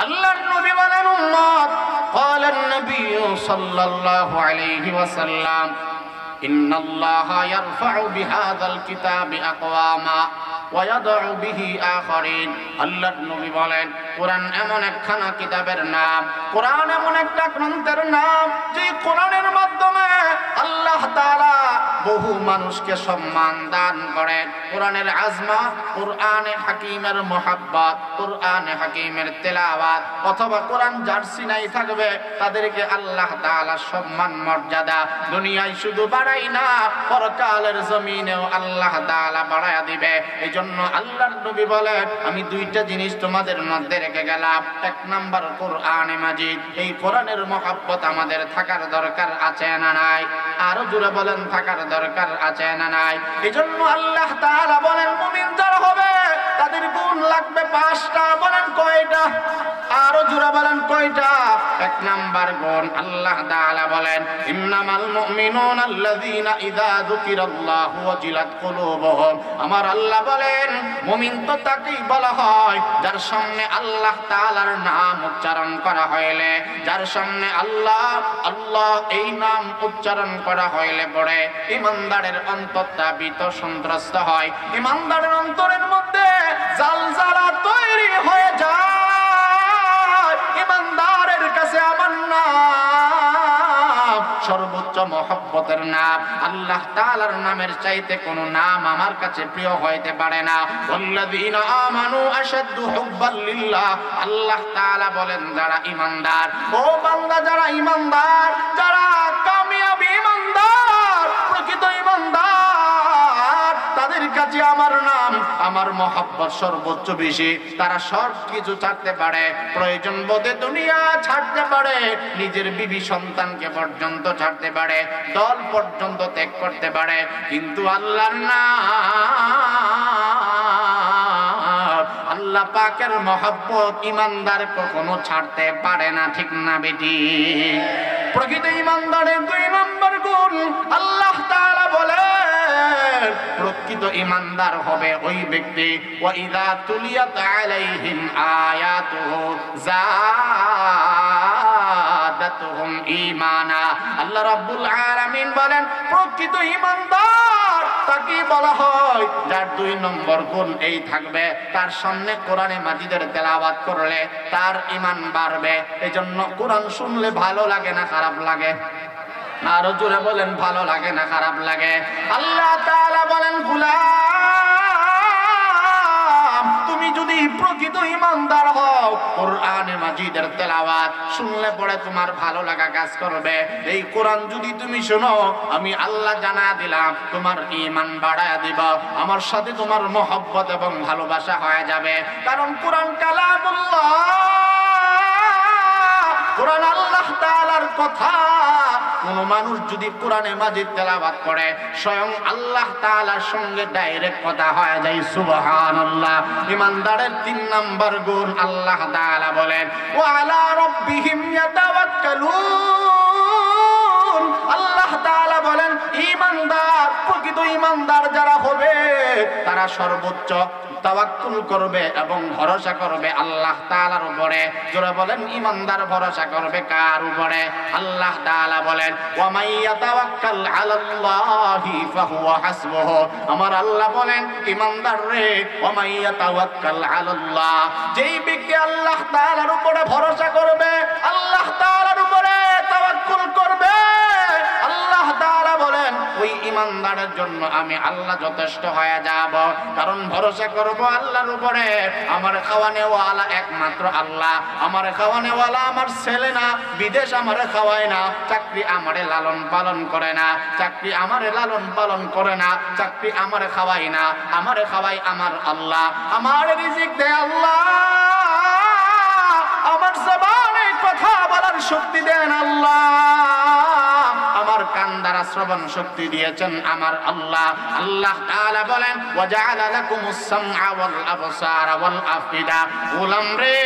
S1: আল্লাহর নবী বলেন উম্মত قال النبي صلى الله عليه وسلم إن الله يرفع بهذا الكتاب أقواما ويضع به آخرين। আল্লাহর নবী বলেন কোরআন এমন একখানা কিতাবের নাম, কোরআন এমন একটা গ্রন্থের নাম যে কোরআনের মাধ্যমে আল্লাহ তাআলা বহু মানুষকে সম্মান দান করেন। কোরআনের আজমত, কোরআনে হাকিমের মুহাব্বত, কোরআনে হাকিমের তেলাওয়াত, অথবা কোরআন যার সিনায় থাকবে তাদেরকে আল্লাহ তাআলা সম্মান মর্যাদা দুনিয়ায় শুধু বাড়াই না, পরকালের জমিনেও আল্লাহ তাআলা বাড়ায়া দিবে। এইজন্য আল্লাহর নবী বলেন আমি দুইটা জিনিস তোমাদের মধ্যে রেখে গেলাম। এক নাম্বার কোরআনে মাজিদ, এই কোরআনের মুহাব্বত আমাদের থাকার দরকার আছে না নাই? আরো জোরে বলেন থাকার দরকার আছে না নাই? এইজন্য আল্লাহ তাআলা বলেন মুমিন যারা হবে তাদের গুণ লাগবে 5টা। বলেন কয়টা? আরো জোরে বলেন কয়টা? এক নাম্বার গুণ আল্লাহ তাআলা বলেন ইন্নামাল মুমিনুনা আল্লাযীনা ইযা যুকিরাল্লাহু ওয়াজিলাত কুলুবুহুম। আমার আল্লাহ বলেন মুমিন তো তাকেই বলা হয় যার সামনে আল্লাহ তাআলার নাম উচ্চারণ করা হইলে, যার সামনে আল্লাহ আল্লাহ এই নাম উচ্চারণ করা হইলে পড়ে ইমানদারের অন্তরটা ভীত সন্ত্রস্ত হয়, ইমানদারের অন্তরের মধ্যে জালজালা তৈরি হয়ে যায়। ইমানদারের কাছে আমার নাম সর্বোচ্চ মহব্বতের নাম। আল্লাহ তাআলার নামের চাইতে কোনো নাম আমার কাছে প্রিয় হইতে পারে না। ওয়াল্লাযীনা আমানু আশাদ্দু হুব্বাল লিল্লাহ। আল্লাহ তাআলা বলেন যারা ঈমানদার, ও বান্দা যারা ঈমানদার, যারা কামিয়াবি ঈমানদার, প্রকৃত ঈমানদার, তাদের কাছে আমার নাম আমার মহব্বত সর্বোচ্চ বেশি। তারা সব কিছু ছাড়তে পারে, প্রয়োজন বোধে দুনিয়া ছাড়তে পারে, নিজের বিবি সন্তানকে পর্যন্ত ছাড়তে পারে, দল পর্যন্ত ত্যাগ করতে পারে, কিন্তু আল্লাহর নাম আল্লাহ পাকের মহব্বত ঈমানদার কখনো ছাড়তে পারে না। ঠিক না বেটি? প্রকৃত ঈমানদারের 2 নম্বর গুণ আল্লাহ তাআলা বলেন প্রকৃত ঈমানদার হবে ওই ব্যক্তি ওয়াইদা তুলিয়াত আলাইহিম আয়াতুহু যাদাতুহুম ঈমানা। আল্লাহ রাব্বুল আলামিন বলেন প্রকৃত ঈমানদার তাকে বলা হয় যার 2 নম্বর গুণ এই থাকবে, তার সামনে কোরআনে মাজিদের তেলাওয়াত করলে তার ঈমান বাড়বে। এজন্য কোরআন শুনলে ভালো লাগে না খারাপ লাগে? আরো জোরে বলেন ভালো লাগে না খারাপ লাগে? আল্লাহ তাআলা বলেন গোলাম তুমি যদি প্রকৃত ঈমানদার হও, কোরআনে মাজিদের তেলাওয়াত শুনলে পরে তোমার ভালো লাগা কাজ করবে। এই কোরআন যদি তুমি শোনো, আমি আল্লাহ জানা দিলাম তোমার ঈমান বাড়ায়া দিব, আমার সাথে তোমার মহব্বত এবং ভালোবাসা হয়ে যাবে। কারণ কোরআন কালামুল্লাহ, কোরআন আল্লাহ তাআলার কথা। কোন মানুষ যদি কোরআনে মাজিদ তেলাওয়াত করে স্বয়ং আল্লাহ তাআলার সঙ্গে ডাইরেক্ট কথা হয়ে যায়। সুবহানাল্লাহ। ঈমানদারের 3 নাম্বার গুণ আল্লাহ তাআলা বলেন ওয়া আলা রাব্বিহিম ইয়াতাওয়াক্কালুন। আল্লাহ তাআলা বলেন ঈমানদার, প্রকৃত ঈমানদার যারা হবে তারা সর্বোচ্চ তাওয়াক্কুল করবে এবং ভরসা করবে আল্লাহ তাআলার উপরে। যারা বলেন ঈমানদার ভরসা করবে কার উপরে? আল্লাহ তাআলা বলেন ওয়া মান ইয়াতাওয়াক্কাল আলাল্লাহি ফাহুয়া হাসবুহু। আমার আল্লাহ বলেন ঈমানদার রে, ওয়া মান ইয়াতাওয়াক্কাল আলাল্লাহ, যেই ব্যক্তি আল্লাহ তাআলার উপরে ভরসা করবে, আল্লাহ তাআলার উপরে তাওয়াক্কুল করবে, আল্লাহ তাআলা বলেন ওই ঈমানদারের জন্য আমি আল্লাহ যথেষ্ট হয়ে যাব। কারণ ভরসা করব আল্লাহর উপরে। আমার খাওয়ানেওয়ালা একমাত্র আল্লাহ। আমার খাওয়ানেওয়ালা আমার ছেলে না, বিদেশ আমারে খাওয়ায় না, চাকরি আমারে লালন পালন করে না, চাকরি আমারে লালন পালন করে না, চাকরি আমারে খাওয়ায় না, আমারে খাওয়াই আমার আল্লাহ। আমার রিজিক দেয় আল্লাহ, আমার জবানে কথা বলার শক্তি দেন আল্লাহ, আমার কান দ্বারা শ্রবণ শক্তি দিয়েছেন আমার আল্লাহ। আল্লাহ তাআলা বলেন ওয়া জাআলা লাকুমুস সামআ ওয়াল আবসারা ওয়াল আফিদা। গোলাম রে,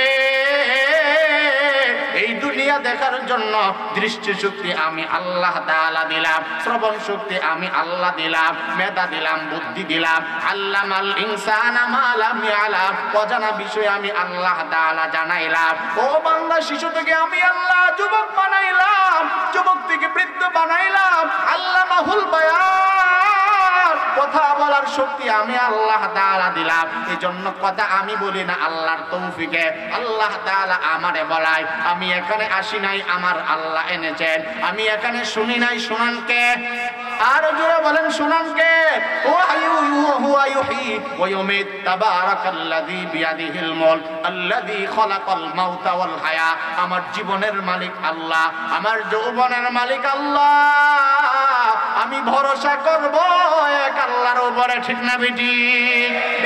S1: এই দুনিয়া দেখার জন্য দৃষ্টি শক্তি আমি আল্লাহ তাআলা দিলাম, শ্রবণ শক্তি আমি আল্লাহ দিলাম, মেধা দিলাম, বুদ্ধি দিলাম। আল্লামাল ইনসানা মা লাম ইয়ালাম, অজানা বিষয় আমি আল্লাহ তাআলা জানাইলাম। ও বান্দা, শিশু থেকে আমি আল্লাহ যুবক বানাইলাম, যুবক থেকে বৃদ্ধ বানাইলাম। আল্লামাহুল বায়ান, কথা বলার শক্তি আমি আল্লাহ তাআলা দিলাম। এই জন্য কথা আমি বলি না, আল্লাহর তৌফিকে আল্লাহ তাআলা আমারে বলায়। আমি এখানে আসি নাই, আমার আল্লাহ এনেছেন। আমি এখানে শুনি নাই, শুনান কে? আর জোরে বলেন, শুনান কে? হুয়া ইউহয়ী ওয়া ইউমীত, তাবারাকাল্লাযী বিয়াদিহিল মুলক আল্লাযী খালাকাল মাউতা ওয়াল হায়া। আমার জীবনের মালিক আল্লাহ, আমার যৌবনের মালিক আল্লাহ। আমি ভরসা করব এক আল্লাহর উপরে, ঠিক না বেটি?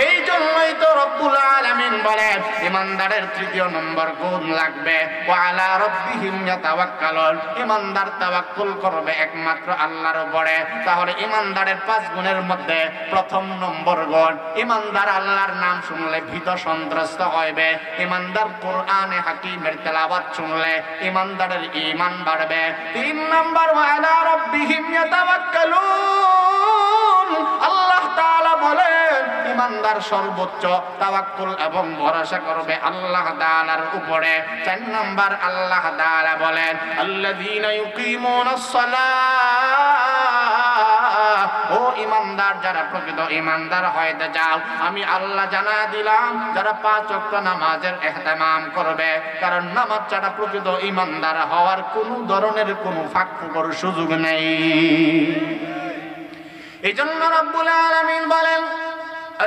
S1: এই জন্যই তো রব্বুল আলামিন বলেন ইমানদারের তৃতীয় নম্বর গুণ লাগবে ওয়া আলা রাব্বিহিম ইয়াতাওয়াক্কালুন। ইমানদার তাওয়াক্কুল করবে একমাত্র আল্লাহর উপরে। তাহলে ইমানদারের 5 গুণের মধ্যে প্রথম নম্বর গুণ, ইমানদার আল্লাহর নাম শুনলে ভীত সন্ত্রস্ত হইবে। ইমানদার কোরআনে হাকিমের তেলাওয়াত শুনলে ইমানদারের ঈমান বাড়বে। 3 নম্বর ওয়া আলা রাব্বিহিম ইয়াতাওয়াক্কালুন। আল্লাহ তাআলা বলেন ইমানদার সর্বোচ্চ তাওয়াক্কুল এবং ভরসা করবে আল্লাহ তাআলার উপরে। 4 নম্বর আল্লাহ তাআলা বলেন আল্লাযীনা ইউকিমুনাস সালাহ। ও ইমানদার, যারা প্রকৃত ইমানদার হইতে যাও, আমি আল্লাহ জানা দিলাম যারা 5 ওয়াক্ত নামাজের ইহতিমাম করবে। কারণ নামাজ ছাড়া প্রকৃত ইমানদার হওয়ার কোনো ধরনের কোনো ফাঁক ফোকর সুযোগ নেই। এই জন্য রব্বুল আলামিন বলেন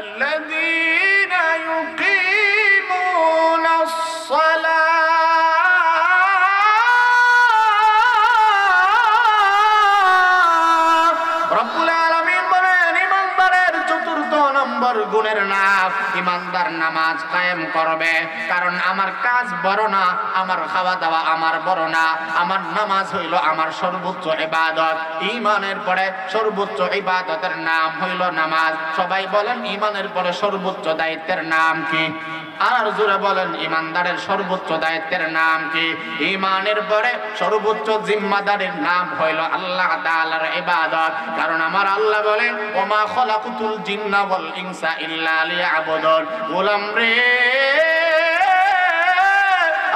S1: الذين يقيمون الصلاة। রব্বুল আলামিন বলেন ইমানদারের 4র্থ নম্বর গুণের নাম ইমানদার নামাজ কায়েম করবে। কারণ আমার কাজ বড় না, আমার খাওয়া দাওয়া আমার বড় না, আমার নামাজ হইল আমার সর্বোচ্চ ইবাদত। ঈমানের পরে সর্বোচ্চ ইবাদতের নাম হইল নামাজ। সবাই বলেন ঈমানের পরে সর্বোচ্চ দায়িত্বের নাম কি? আর জোরে বলেন ইমানদারের সর্বোচ্চ দায়িত্বের নাম কি? ঈমানের পরে সর্বোচ্চ জিম্মাদারির নাম হইল আল্লাহ তাআলার ইবাদত। কারণ আমার আল্লাহ বলেন ওমা খলাকুতুল জিন্না ওয়াল ইনসা ইল্লা লিয়াবুদুন। গোলাম রে,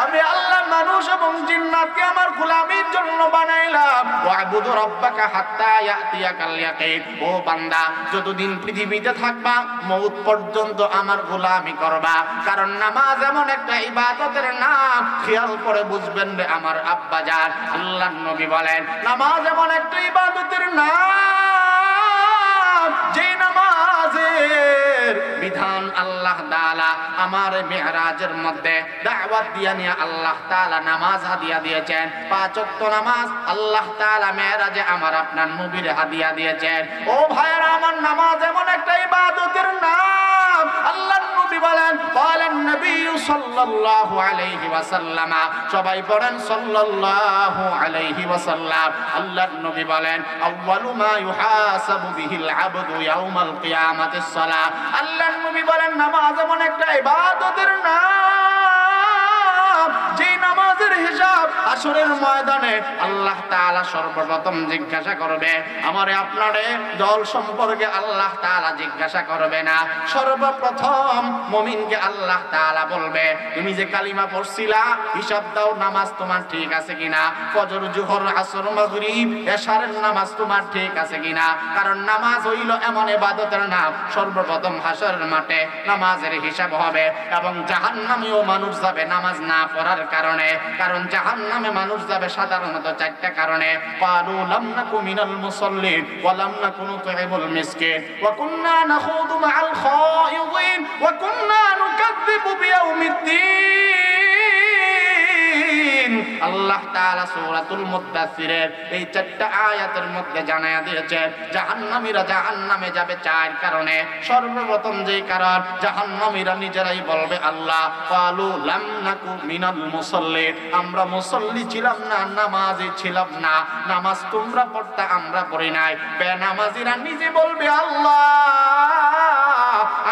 S1: আমি আল্লাহ মানুষ এবং জিন্নাতকে আমার গোলামির জন্য বানাইলাম। ওয়াবুদু রাব্বাকা হাত্তা ইয়াতিয়াকাল ইয়াকিন। ও বান্দা, যতদিন পৃথিবীতে থাকবা মওত পর্যন্ত আমার গোলামি করবা। কারণ নামাজ এমন একটা ইবাদতের নাম, খেয়াল করে বুঝবেন রে আমার আব্বা জান। আল্লাহর নবী বলেন নামাজ এমন একটা ইবাদতের নাম, যে নামাজের বিধান আল্লাহ তাআলা আমার মিরাজের মধ্যে দাওয়াত দিয়া নিয়ে আল্লাহ তাআলা নামাজ হাদিয়া দিয়েছেন। 5 ওয়াক্ত নামাজ আল্লাহ তাআলা মিরাজে আমার আপনার নবীর হাদিয়া দিয়েছেন। ও ভাইরা আমার, নামাজ এমন একটা ইবাদতের নাম। আল্লাহর নবী বলেন বলেন নবী সাল্লাল্লাহু আলাইহি ওয়াসাল্লাম, সবাই পড়েন সাল্লাল্লাহু আলাইহি ওয়াসাল্লাম। আল্লাহর নবী বলেন আউয়ালু মা ইউহাসাবু বিহিল আবদু ইয়াউমাল কিয়ামাতিস সালাহ। আল্লাহর নবী বলেন নামাজ এমন একটা ইবাদতের নাম, যে নামাজের হিসাব হাসরের ময়দানে আল্লাহ তাআলা সর্বপ্রথম জিজ্ঞাসা করবে। আমারে আপনারে দল সম্পর্কে আল্লাহ তাআলা জিজ্ঞাসা করবে না। সর্বপ্রথম মুমিনকে আল্লাহ তাআলা বলবে তুমি যে কালিমা পড়ছিলা হিসাব দাও, নামাজ তোমার ঠিক আছে কিনা। ফজর, জোহর, আসর, মাগরিব, এশারের নামাজ তোমার ঠিক আছে কিনা। কারণ নামাজ হইল এমন ইবাদতের নাম, সর্বপ্রথম হাসরের মাঠে নামাজের হিসাব হবে। এবং জাহান্নামেও মানুষ যাবে নামাজ না পড়ার কারণে। কারণ জাহান্নামে মানুষ যাবে সাধারণত 4টা কারণে। ক্বালু লাম নাকু মিনাল মুসাল্লিন ওয়া লাম নাকু নুতঈমুল মিসকিন ওয়া কুননা নাখুদু মাআল খায়িদিন ওয়া কুননা নুকাযযিবু বিয়াউমিদ্দিন। আল্লাহ আল্লাহ তাআলা সূরাতুল মুদ্দাসসিরের এই 4টা আয়াতের মধ্যে জানায়া দিয়েছে জাহান্নামীরা জাহান্নামে যাবে 4 কারণে। সর্বপ্রথম যেই কারণ, জাহান্নামীরা নিজেরাই বলবে আল্লাহ ক্বালু লাম নাকু মিনাল মুসাল্লিন, আমরা মুসল্লি ছিলাম না, নামাজি ছিলাম না, নামাজ তোমরা পড়তে আমরা পড়ি নাই। বেনামাজিরা নিজে বলবে আল্লাহ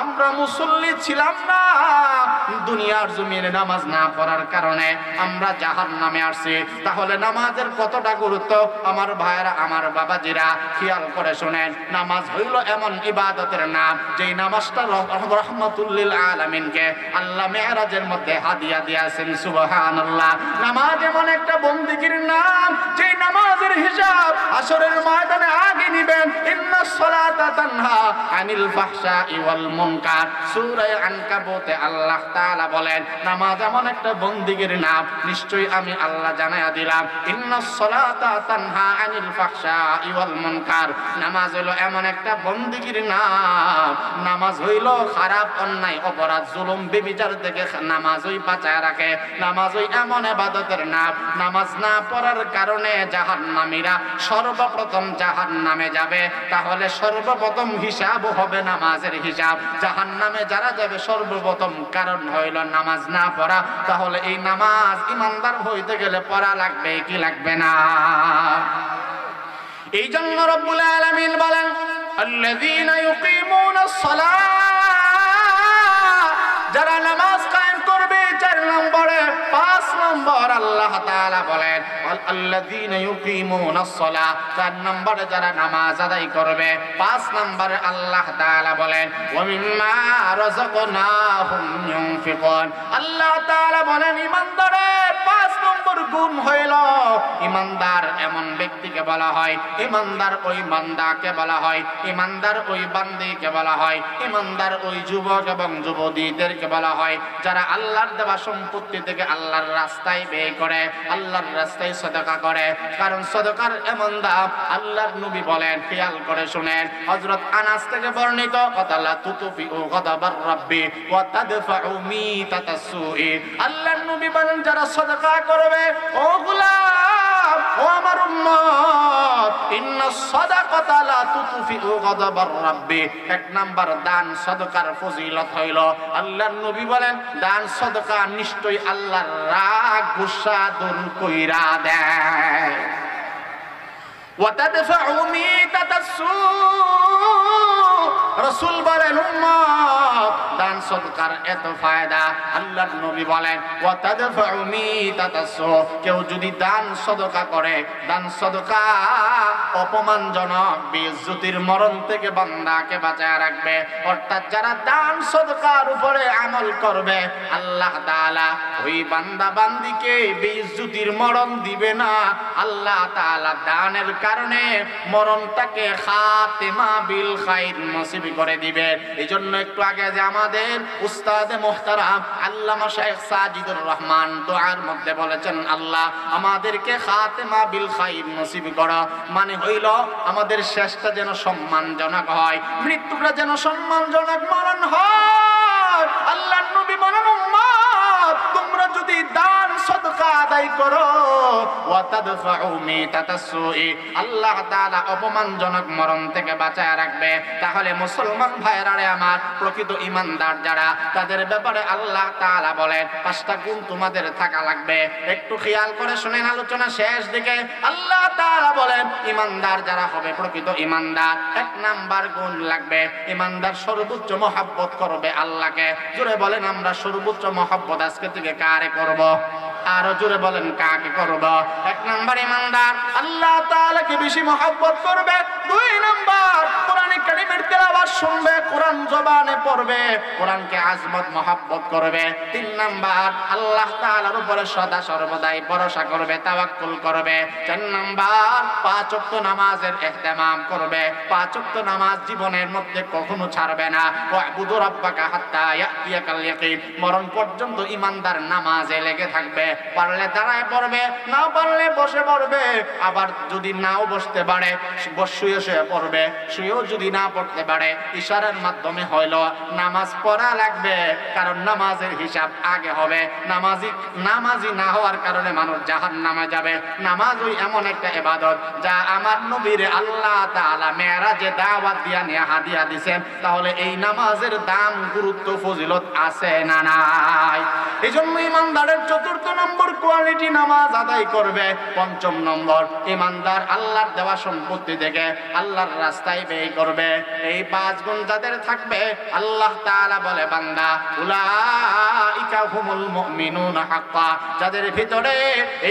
S1: আমরা মুসল্লি ছিলাম না, দুনিয়ার জমিনে নামাজ না পড়ার কারণে আমরা জাহান্নামে আসছি। তাহলে নামাজের কতটা গুরুত্ব আমার ভাইয়েরা, আমার বাবাজিরা খেয়াল করে শুনেন। নামাজ হইল এমন ইবাদতের নাম যেই নামাজটা রহমাতুল লিল আলামিনকে আল্লাহ মেরাজের মধ্যে হাদিয়া দিয়েছেন। সুবহানাল্লাহ। নামাজ এমন একটা বন্দেগীর নাম যেই নামাজের হিসাব আসরের ময়দানে আগে নিবেন। ইন্নাস সালাতা তানহা আনিল ফাহশাই ওয়াল মুনকার, সূরা আনকাবুতে আল্লাহ তাআলা বলেন নামাজ এমন একটা বন্দেগীর নাম, নিশ্চয়ই আমি আল্লাহ জানায়া দিলাম ইন্নাস সালাতা তানহা আনিল ফাহশাই ওয়াল মুনকার। নামাজ হলো এমন একটা বন্দেগীর নাম, নামাজ হইল খারাপ অন্যায় অপরাধ জুলুম ব্যভিচার থেকে নামাজই বাঁচায় রাখে। নামাজই এমন ইবাদতের নাম, নামাজ না পড়ার কারণে জাহান্নামীরা সর্বপ্রথম জাহান্নামে যাবে। তাহলে সর্বপ্রথম হিসাব হবে নামাজের হিসাব। জাহান্নামে যারা যাবে সর্বপ্রথম কারণ হইল নামাজ না পড়া। তাহলে এই নামাজ ইমানদার হইতে গেলে পড়া লাগবে কি লাগবে না? এই জন্য রব্বুল আলামিন বলেন আল্লাযীনা ইউকিমুনাস সালাহ, যারা নামাজ কায়েম করবে 4 নম্বরে। 5 নম্বর আল্লাহ তাআলা বলেন আল্লাযীনা ইউকিমুনাস সালাহ, 4 নম্বরে যারা নামাজ আদায় করবে। 5 নম্বরে আল্লাহ তাআলা বলেন ওয়া মিম্মা রাযাকনাহুম ইউনফিকুন। আল্লাহ তাআলা বলেন ইমানদারের 5 নম্বর গুণ হইল ইমানদার এমন ব্যক্তিকে বলা হয়, ইমানদার ওই বান্দাকে বলা হয়, ইমানদার ওই বান্দিকে বলা হয়, ইমানদার ওই যুবক এবং যুবতীদেরকে বলা হয় যারা আল্লাহর দেওয়া সম্পত্তি থেকে আল্লাহর রাস্তায় ব্যয় করে, আল্লাহর রাস্তায় সদকা করে। কারণ সদকার এমন দাম আল্লাহর নবী বলেন, খেয়াল করে শুনেন, হযরত আনাস থেকে বর্ণিত কথালা তুতুফিউ গদাবার রাব্বি ওয়া তাদফাউ মিতাতাস সুই। আল্লাহর নবী বলেন যারা সদকা করবে ও গোলাম ও আমার উম্মত, ইন্নাস সাদাকাতা লা তুতুফিউ গদাবার রাব্বি। 1 নাম্বার দান সদকার ফজিলত হইল আল্লাহর নবী বলেন দান সদকা নিশ্চয়ই আল্লাহর রাগ গুসা দূর কইরা দেয়। ওয়া তাদফাউ মিতাতাস সুই, রাসূল বলেন উম্মত দান সদকার এত ফায়দা। আল্লাহর নবী বলেন ওয়া তাদফাউ মিতাতাস সুই, কেউ যদি দান সদকা করে, দান সদকা অপমানজনক বেইজ্জতির মরণ থেকে বান্দাকে বাঁচায় রাখবে। অর্থাৎ যারা দান সদকার উপরে আমল করবে আল্লাহ তাআলা ওই বান্দা বান্দিকে বেইজ্জতির মরণ দিবে না। আল্লাহ তাআলা দানের কারণে মরণটাকে খাতেমা বিল খাইর নসিব করে দিবে। এইজন্য একটু আগে যে আমাদের উস্তাদে মুহতারাম আল্লামা শাইখ সাজিদুর রহমান দোয়ার মধ্যে বলেছেন আল্লাহ আমাদেরকে খাতেমা বিল খাইর নসিব করো, মানে হইল আমাদের শেষটা যেন সম্মানজনক হয়, মৃত্যুটা যেন সম্মানজনক মরণ হয়। আল্লাহর নবী বলেন উম্মত তোমরা যদি দান সদকা আদায় করো ওয়া তাদফাউ মিতাতাস সুই, আল্লাহ তাআলা অপমানজনক মরণ থেকে বাঁচায় রাখবে। তাহলে মুসলমান ভাইরা রে আমার, প্রকৃত ঈমানদার যারা তাদের ব্যাপারে আল্লাহ তাআলা বলেন 5টা গুণ তোমাদের থাকা লাগবে। একটু খেয়াল করে শুনেন, আলোচনা শেষ দিকে আল্লাহ তাআলা বলেন ঈমানদার যারা হবে প্রকৃত ঈমানদার 1 নাম্বার গুণ লাগবে ঈমানদার সর্বোচ্চ মহব্বত করবে আল্লাহকে। জোরে বলেন আমরা সর্বোচ্চ মহব্বত আজকে থেকে কারে করব? আরো জোরে বলেন কাকে করব? 1 নাম্বার ঈমানদার আল্লাহ তাআলাকে বেশি মহব্বত করবে। 2 নাম্বার কোরআনে কারীমের তেলাওয়াত শুনবে, কোরআন জবানে পড়বে, কোরআনকে আজমত মহব্বত করবে। 3 নাম্বার আল্লাহ তাআলার উপরে সদা সর্বদাই ভরসা করবে, তাওয়াক্কুল করবে। 4 নাম্বার 5 ওয়াক্ত নামাজের ইহতিমাম করবে। 5 ওয়াক্ত নামাজ জীবনের মধ্যে কখনো ছাড়বে না। ওয়াবুদু রাব্বাকা হাত্তা ইয়াতিয়াকাল ইয়াকিন, মরণ পর্যন্ত ঈমানদার নামাজে লেগে থাকবে। পারলে দাঁড়ায় পড়বে, না পারলে বসে পড়বে। আবার যদি নাও বসতে পারে শুয়ে শুয়ে পড়বে, শুয়েও যদি যদি না পড়তে পারে ইশারার মাধ্যমে হইলো নামাজ পড়া লাগবে, কারণ নামাজের হিসাব আগে হবে। নামাজি না হওয়ার কারণে মানুষ জাহান্নামে যাবে। নামাজ ওই এমন একটা ইবাদত যা আমার নবীর আল্লাহ তাআলা মেরাজে দাওয়াত দিয়া নিয়ে হাদিয়া দিবেন। তাহলে এই নামাজের দাম, গুরুত্ব, ফজিলত আছে না নাই? এইজন্য ইমানদারের ৪র্থ নম্বর কোয়ালিটি নামাজ আদায় করবে। ৫ম নম্বর, ইমানদার আল্লাহর দেওয়া সম্পত্তি থেকে আল্লাহর রাস্তায় ব্যয় করবে। এই ৫ গুণ যাদের থাকবে আল্লাহ তাআলা বলে বান্দা উলাইকা হুমুল মুমিনুনা হাক্কা, যাদের ভিতরে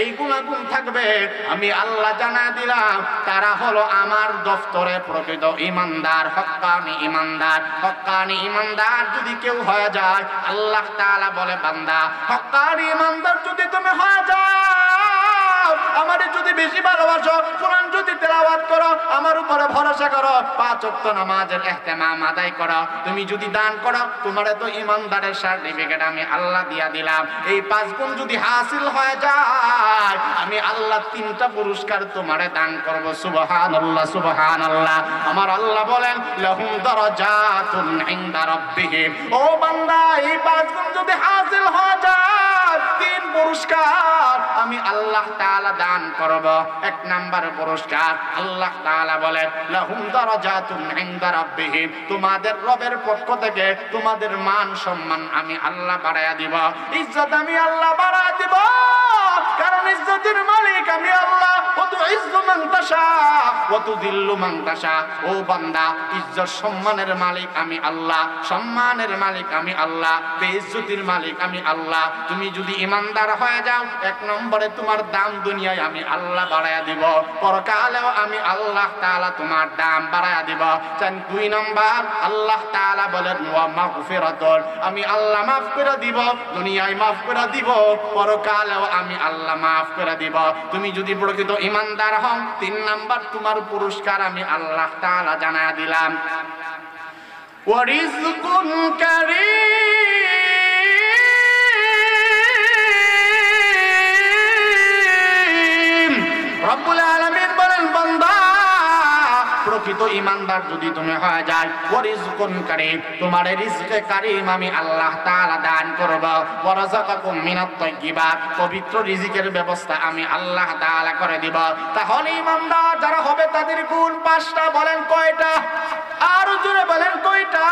S1: এই গুণাগুণ থাকবে আমি আল্লাহ জানা দিলাম তারা হলো আমার দফতরে প্রকৃত ইমানদার, হক্কানি ইমানদার। হক্কানি ইমানদার যদি কেউ হয়ে যায় আল্লাহ তাআলা বলে বান্দা হক্কানি ইমানদার যদি তুমি হয়ে যাও, আমারে যদি বেশি ভালোবাসো, কোরআন যদি তেলাওয়াত করো, আমার উপরে ভরসা করো, ৫ ওয়াক্ত নামাজের ইহতিমাম আদায় করো, তুমি যদি দান করো, তোমারে তো ইমানদারের সার্টিফিকেট আমি আল্লাহ দিয়া দিলাম। এই ৫ গুণ যদি হাসিল হয়ে যায় আমি আল্লাহ ৩টা পুরস্কার তোমারে দান করব। সুবহানাল্লাহ, সুবহানাল্লাহ। আমার আল্লাহ বলেন লাহুম দারাজাতুন ইনদা রাব্বিহিম। ও বান্দা, এই ৫ গুণ যদি হাসিল হয়ে যায় ৩ পুরস্কার আমি আল্লাহ তাআলা দান করব। ১ নাম্বার পুরস্কার আল্লাহ তাআলা বলেন লাহুম দারাজাতুন ইনদা রাব্বিহিম, তোমাদের রবের পক্ষ থেকে তোমাদের মান সম্মান আমি আল্লাহ বাড়ায়া দিব, ইজ্জত আমি আল্লাহ বাড়ায়া দিব। কারণ ইজ্জতের মালিক আমি আল্লাহ। ওয়াতুইজ্জু মান তাশা ওয়া তুযিল্লু মান তাশা। ও বান্দা, ইজ্জত সম্মানের মালিক আমি আল্লাহ, সম্মানের মালিক আমি আল্লাহ, বেইজ্জতির মালিক আমি আল্লাহ। তুমি যদি ইমানদার হয়ে যাও ১ নম্বরে তোমার দাম দুনিয়ায় আমি আল্লাহ বাড়ায়া দিব, পরকালেও আমি আল্লাহ তাআলা তোমার দাম বাড়ায়া দিব। ২ নম্বর আল্লাহ তাআলা বলেন ওয়া মাগফিরাতুন, আমি আল্লাহ মাফ করে দিব, দুনিয়ায় মাফ করে দিব, পরকালেও আমি আল্লাহ মাফ করে দিব। তুমি যদি প্রকৃত ইমানদার হও ৩ নাম্বার তোমার পুরস্কার আমি আল্লাহ তাআলা জানায়া দিলাম ওয়া রিজকুন কারীম। রব্বুল আলামিন বলেন বান্দা, প্রকৃত ইমানদার যদি তুমি হয়ে যায় ওয়া রিজকুন কারীম, তোমার রিজকে কারীম আমি আল্লাহ তাআলা দান করব। ওয়া রাযাকাকুম মিনাত তাইয়্যিবাত, পবিত্র রিজিকের ব্যবস্থা আমি আল্লাহ তাআলা করে দিব। তাহলে ইমানদার যারা হবে তাদের গুণ ৫টা। বলেন কয়টা? আর জোরে বলেন কয়টা?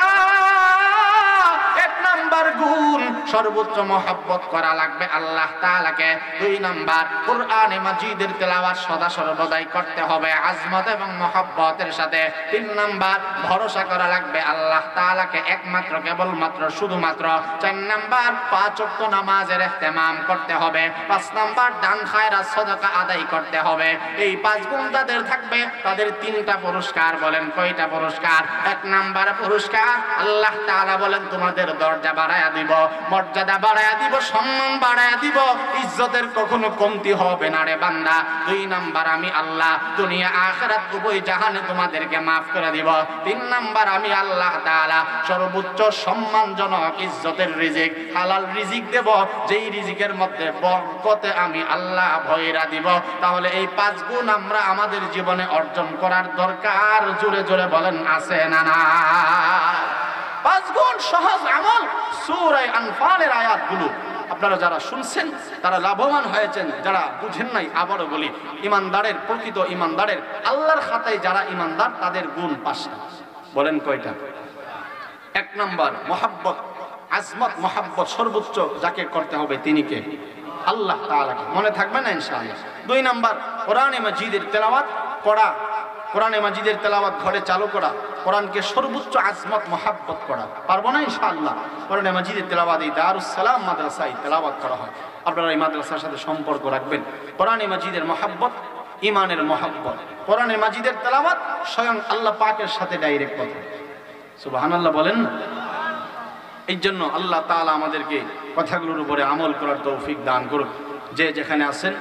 S1: ১ নাম্বার গুণ সর্বোচ্চ মহব্বত করা লাগবে আল্লাহ তাআলাকে। ২ নাম্বার কোরআনে মাজিদের তেলাওয়াত সদা সর্বদাই করতে হবে আজমত এবং মহব্বতের সাথে। ৩ নাম্বার ভরসা করা লাগবে আল্লাহ তাআলাকে একমাত্র, কেবলমাত্র, শুধুমাত্র। ৪ নাম্বার ৫ ওয়াক্ত নামাজের ইহতিমাম করতে হবে। ৫ নাম্বার দান খায়রাত সাদাকা আদায় করতে হবে। এই ৫ গুণ যাদের থাকবে তাদের ৩টা পুরস্কার। বলেন কয়টা পুরস্কার? ১ নাম্বার পুরস্কার আল্লাহ তাআলা বলেন তোমাদের দরজা বাড়ায়া দিব, মর্যাদা বাড়ায়া দিব, সম্মান বাড়ায়া দিব, ইজ্জতের কখনো কমতি হবে না রে বান্দা। ২ নাম্বার আমি আল্লাহ দুনিয়া আখিরাত উভয় জাহানে তোমাদেরকে মাফ করে দিব। ৩ নাম্বার আমি আল্লাহ তাআলা সর্বোচ্চ সম্মানজনক ইজ্জতের রিজিক, হালাল রিজিক দেব, যেই রিজিকের মধ্যে বরকতে আমি আল্লাহ ভয়রা দিব। তাহলে এই ৫ গুণ আমরা আমাদের জীবনে অর্জন করার দরকার। জোরে জোরে বলেন আছে না না? ৫ গুণ সহজ আমল। সূরা আনফালের আয়াতগুলো আপনারা যারা শুনছেন তারা লাভবান হয়েছেন, যারা বুঝেন নাই আবারও বলি, ইমানদারের, প্রকৃত ইমানদারের, আল্লাহর খাতায় যারা ইমানদার তাদের গুণ ৫টা। বলেন কয়টা? ১ নাম্বার মহব্বত, আজমত, মহব্বত সর্বোচ্চ যাকে করতে হবে তিনি কে? আল্লাহ তাআলাকে। মনে থাকবে না ইনশাআল্লাহ? ২ নাম্বার কোরআনে মাজিদের তেলাওয়াত করা, কোরআনে মাজিদের তেলাওয়াত ঘরে চালু করা, কোরআনকে সর্বোচ্চ আজমত মহব্বত করা। পারবো না ইনশাআল্লাহ? কোরআনে মাজিদের তেলাওয়াত এই দারুস সালাম মাদ্রাসায় তেলাওয়াত করা হয়। আপনারা এই মাদ্রাসার সাথে সম্পর্ক রাখবেন। কোরআনে মাজিদের মহব্বত, ইমানের মহব্বত, কোরআনে মাজিদের তেলাওয়াত স্বয়ং আল্লাহ পাকের সাথে ডাইরেক্ট কথা। সুবহানাল্লাহ বলেন না? এই জন্য আল্লাহ তাআলা আমাদেরকে কথাগুলোর উপরে আমল করার তৌফিক দান করুক। যে যেখানে আছেন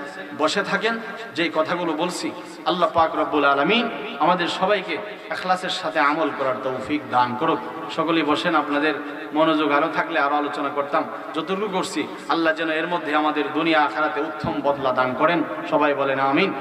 S1: বসে থাকেন, যে কথাগুলো বলছি আল্লাহ পাক রব্বুল আলামিন আমাদের সবাইকে ইখলাসের সাথে আমল করার তৌফিক দান করুক। সকলেই বসেন। আপনাদের মনোযোগ আরো থাকলে আরো আলোচনা করতাম, যতটুকু করছি আল্লাহ যেন এর মধ্যে আমাদের দুনিয়া আখিরাতে উত্তম বদলা দান করেন। সবাই বলেন আমিন।